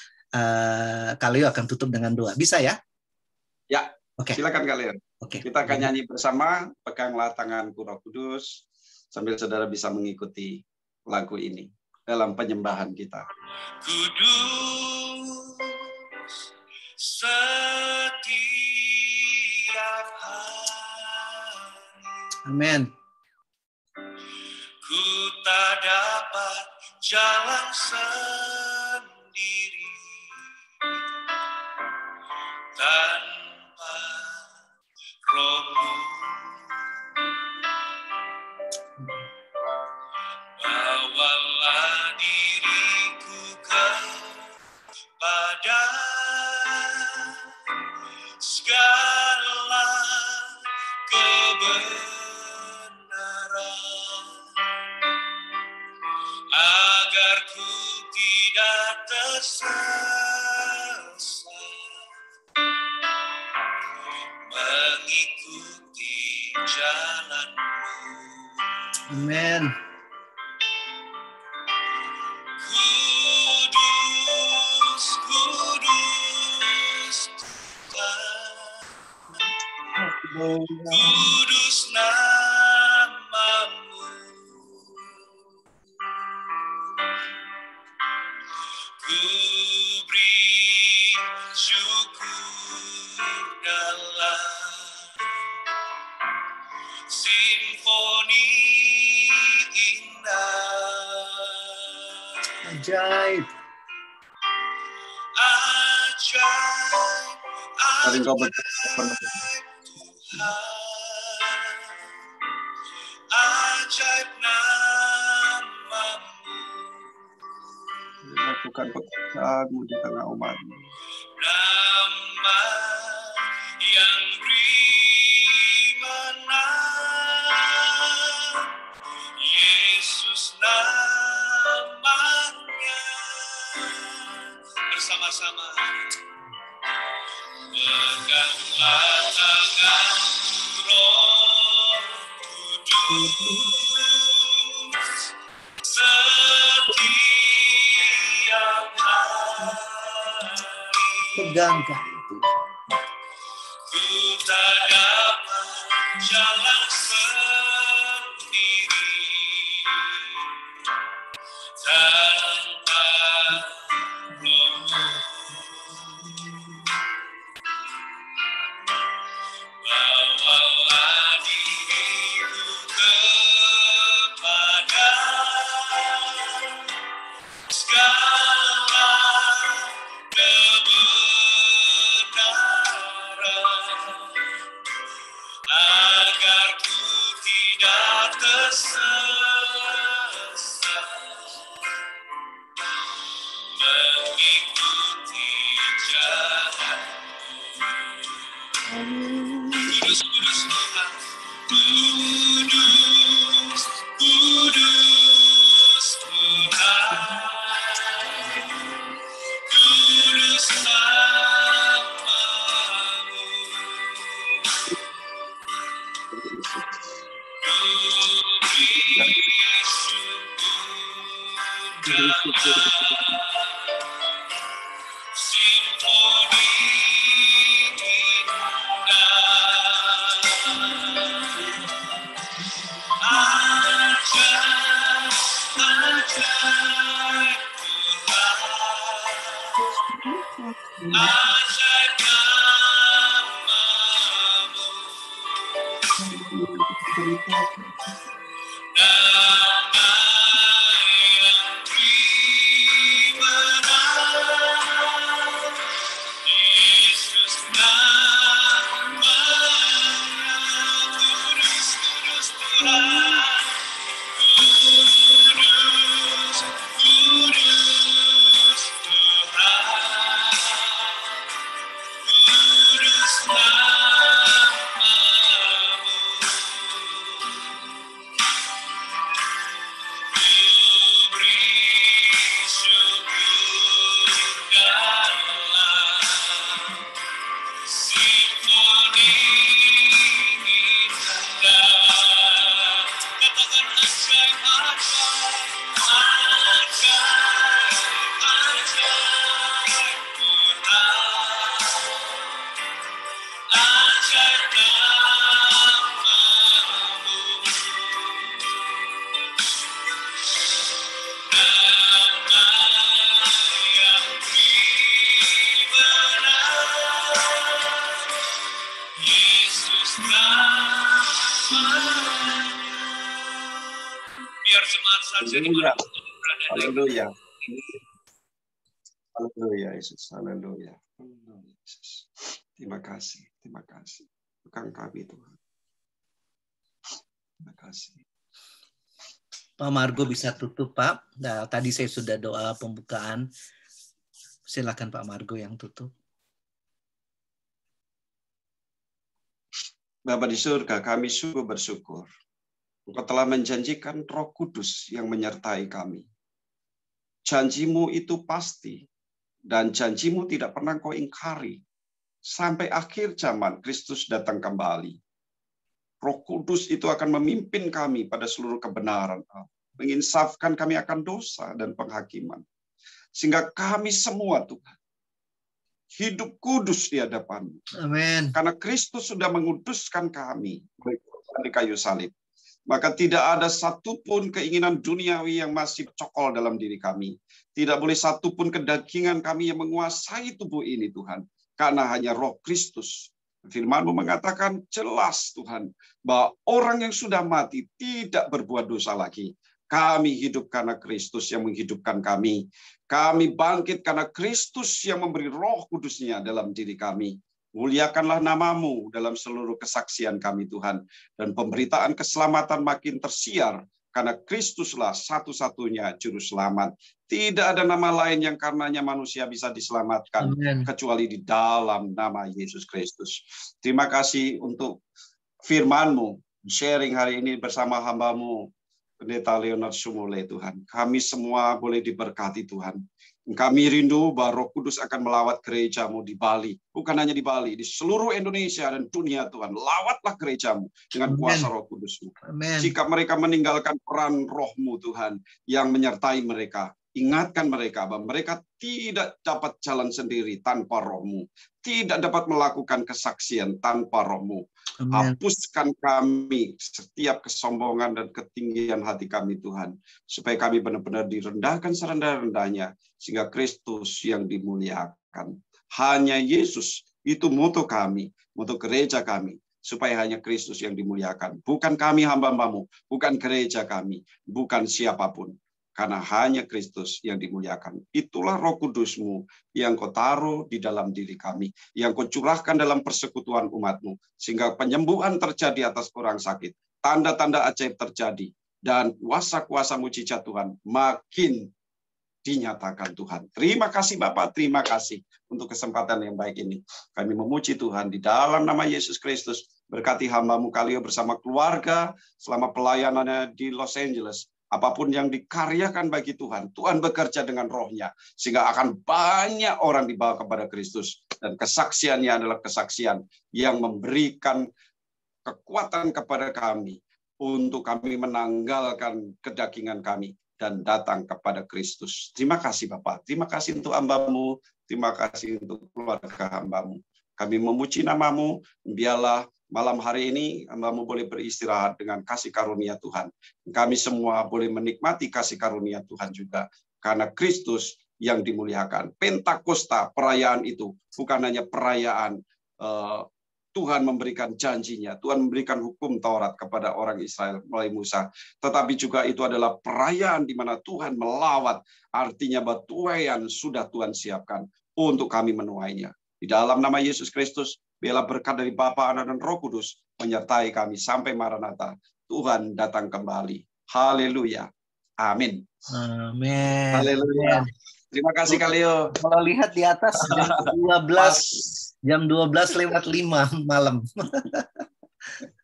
Kaleo akan tutup dengan doa. Bisa ya? Ya. Oke. Silakan kalian. Kita akan nyanyi bersama, Peganglah Tanganku Roh Kudus, sambil saudara bisa mengikuti lagu ini dalam penyembahan kita. Kudus setiap hari. Amin. Ku tak dapat jalan sendiri tanpa Roh-Mu. Bawalah diriku kepada segala kebenaran, agar ku tidak tersesat mengikuti jalan-Mu. Amin. Kudus, kudus, kudus nama-Mu. Ku beri syukur dalam simfoni indah. Ajaib. Ajaib, Paling kau ajaib Tuhan, ajaib nama-Mu. lakukan pekerjaanmu di tengah umat-Mu. Nama yang beri menang, Yesus namanya. Bersama-sama. Peganglah tanganku Roh Kudus setiap hari. Pegangkan itu. Ku tak dapat jalan sendiri tanpa Roh-Mu. Bawalah diriku kepada segala kebenaran, agar ku tidak tersesat mengikuti jalan. Kudus, kudus Tuhan. Kudus, kudus Tuhan. Kudus namamu. Simfoni ajaib namamu. Nama yang dimenang, Yesus namanya. Kudus, kudus Tuhan. Kudus, kudus Tuhan. Kudus namamu. Biar jemaat saja di mana pun berada. Haleluya. Haleluya Yesus. Haleluya. Haleluya Yesus. Terima kasih. Terima kasih. Bukan kami Tuhan. Terima kasih. Pak Margo bisa tutup, Pak. Nah, tadi saya sudah doa pembukaan. Silakan Pak Margo yang tutup. Bapa di surga, kami sungguh bersyukur. Engkau telah menjanjikan Roh Kudus yang menyertai kami. Janjimu itu pasti, dan janjimu tidak pernah kau ingkari. Sampai akhir zaman, Kristus datang kembali. Roh Kudus itu akan memimpin kami pada seluruh kebenaran, menginsafkan kami akan dosa dan penghakiman. Sehingga kami semua, Tuhan, hidup kudus di hadapan-Mu. Amin. Karena Kristus sudah menguduskan kami di kayu salib. Maka tidak ada satupun keinginan duniawi yang masih cokol dalam diri kami. Tidak boleh satupun kedagingan kami yang menguasai tubuh ini, Tuhan. Karena hanya Roh Kristus. Firman-Mu mengatakan jelas, Tuhan, bahwa orang yang sudah mati tidak berbuat dosa lagi. Kami hidup karena Kristus yang menghidupkan kami. Kami bangkit karena Kristus yang memberi Roh Kudus-Nya dalam diri kami. Muliakanlah nama-Mu dalam seluruh kesaksian kami, Tuhan. Dan pemberitaan keselamatan makin tersiar, karena Kristuslah satu-satunya juru selamat. Tidak ada nama lain yang karenanya manusia bisa diselamatkan, Amin. kecuali di dalam nama Yesus Kristus. Terima kasih untuk firman-Mu, sharing hari ini bersama hamba-Mu, Pendeta Leonard Sumule, Tuhan. Kami semua boleh diberkati, Tuhan. Kami rindu bahwa Roh Kudus akan melawat gereja-Mu di Bali. Bukan hanya di Bali, di seluruh Indonesia dan dunia, Tuhan. Lawatlah gereja-Mu dengan kuasa Roh Kudus-Mu. Amin. Jika mereka meninggalkan peran Roh-Mu, Tuhan, yang menyertai mereka, ingatkan mereka bahwa mereka tidak dapat jalan sendiri tanpa Roh-Mu. Tidak dapat melakukan kesaksian tanpa Roh-Mu. Amin. Hapuskan kami setiap kesombongan dan ketinggian hati kami, Tuhan. Supaya kami benar-benar direndahkan serendah-rendahnya. Sehingga Kristus yang dimuliakan. Hanya Yesus, itu moto kami, moto gereja kami. Supaya hanya Kristus yang dimuliakan. Bukan kami hamba-Mu, bukan gereja kami, bukan siapapun. Karena hanya Kristus yang dimuliakan. Itulah Roh Kudus-Mu yang Kau taruh di dalam diri kami. Yang Kau curahkan dalam persekutuan umat-Mu. Sehingga penyembuhan terjadi atas orang sakit. Tanda-tanda ajaib terjadi. Dan kuasa-kuasa mujizat Tuhan makin dinyatakan Tuhan. Terima kasih Bapak, terima kasih untuk kesempatan yang baik ini. Kami memuji Tuhan di dalam nama Yesus Kristus. Berkati hamba-Mu Kaleo bersama keluarga selama pelayanannya di Los Angeles. Apapun yang dikaryakan bagi Tuhan, Tuhan bekerja dengan rohnya. Sehingga akan banyak orang dibawa kepada Kristus. Dan kesaksiannya adalah kesaksian yang memberikan kekuatan kepada kami untuk kami menanggalkan kedagingan kami dan datang kepada Kristus. Terima kasih Bapak. Terima kasih untuk hamba-Mu. Terima kasih untuk keluarga hamba-Mu. Kami memuji nama-Mu. Biarlah malam hari ini hamba-Mu boleh beristirahat dengan kasih karunia Tuhan. Kami semua boleh menikmati kasih karunia Tuhan juga. Karena Kristus yang dimuliakan. Pentakosta, perayaan itu bukan hanya perayaan Tuhan memberikan janjinya, Tuhan memberikan hukum Taurat kepada orang Israel melalui Musa. Tetapi juga itu adalah perayaan di mana Tuhan melawat, artinya batuan sudah Tuhan siapkan untuk kami menuainya. Di dalam nama Yesus Kristus, biarlah berkat dari Bapa, Anak, dan Roh Kudus menyertai kami sampai Maranatha. Tuhan datang kembali. Haleluya. Amin. Amin. Haleluya. Terima kasih Kaleo. Kalau lihat di atas jam 12:05 malam.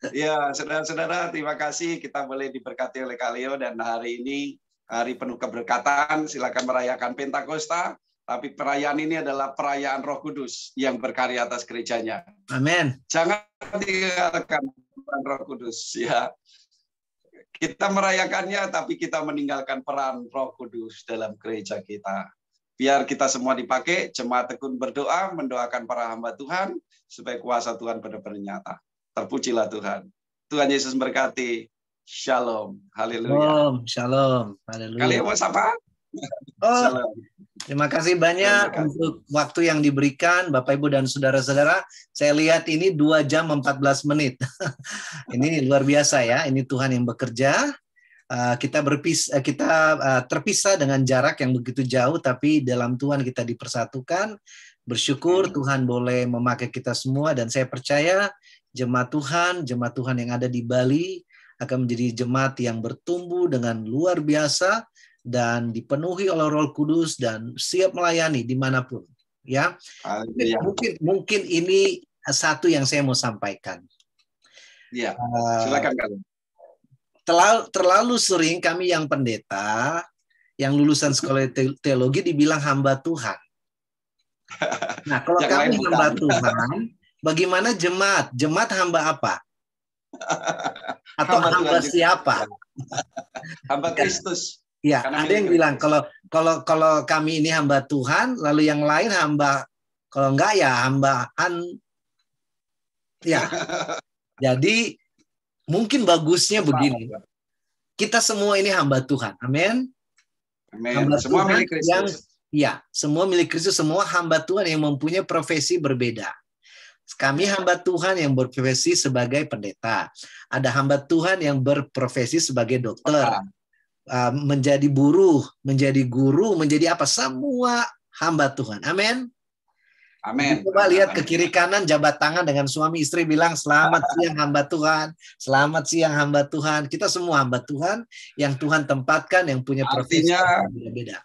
Ya, saudara-saudara, terima kasih kita boleh diberkati oleh Kaleo dan hari ini hari penuh keberkatan. Silakan merayakan Pentakosta, tapi perayaan ini adalah perayaan Roh Kudus yang berkarya atas gerejanya. Amin. Jangan tinggalkan peran Roh Kudus ya. Kita merayakannya tapi kita meninggalkan peran Roh Kudus dalam gereja kita. Biar kita semua dipakai, jemaat tekun berdoa, mendoakan para hamba Tuhan, supaya kuasa Tuhan benar-benar nyata. Terpujilah Tuhan. Tuhan Yesus berkati. Shalom. Haleluya. Shalom. Haleluya. Kalian mau sapa? Shalom. Terima kasih banyak untuk waktu yang diberikan, Bapak, Ibu, dan saudara-saudara. Saya lihat ini 2 jam 14 menit. Ini luar biasa ya. Ini Tuhan yang bekerja. Kita terpisah dengan jarak yang begitu jauh, tapi dalam Tuhan kita dipersatukan. Bersyukur Tuhan boleh memakai kita semua, dan saya percaya jemaat Tuhan yang ada di Bali akan menjadi jemaat yang bertumbuh dengan luar biasa dan dipenuhi oleh Roh Kudus dan siap melayani dimanapun. Ya, mungkin ini satu yang saya mau sampaikan. Ya, silakan kalian. Terlalu sering kami yang pendeta, yang lulusan sekolah teologi dibilang hamba Tuhan. Nah, kalau kami hamba Tuhan, bagaimana jemaat? Jemaat hamba apa? Atau hamba siapa? Hamba Kristus. Ya, ada yang bilang kalau kami ini hamba Tuhan, lalu yang lain hamba, kalau enggak ya hambaan. Ya. Jadi mungkin bagusnya begini. Kita semua ini hamba Tuhan. Amin. Amin. Semua Tuhan milik Kristus. Semua milik Kristus, semua hamba Tuhan yang mempunyai profesi berbeda. Kami hamba Tuhan yang berprofesi sebagai pendeta. Ada hamba Tuhan yang berprofesi sebagai dokter. Menjadi buruh, menjadi guru, menjadi apa? Semua hamba Tuhan. Amin. Amin. Coba lihat ke kiri kanan, jabat tangan dengan suami istri, bilang selamat siang hamba Tuhan, selamat siang hamba Tuhan. Kita semua hamba Tuhan yang Tuhan tempatkan, yang punya profesi berbeda.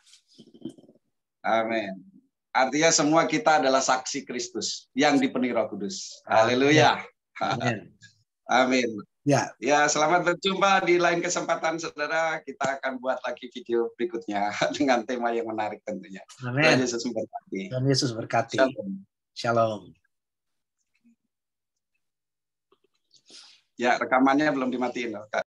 Amin. Artinya semua kita adalah saksi Kristus yang dipenuhi Roh Kudus. Haleluya. Amin. Amin. Ya, selamat berjumpa di lain kesempatan, saudara. Kita akan buat lagi video berikutnya dengan tema yang menarik tentunya. Amin. Tuhan Yesus berkati. Tuhan Yesus berkati. Shalom. Ya, rekamannya belum dimatiin loh, Kak.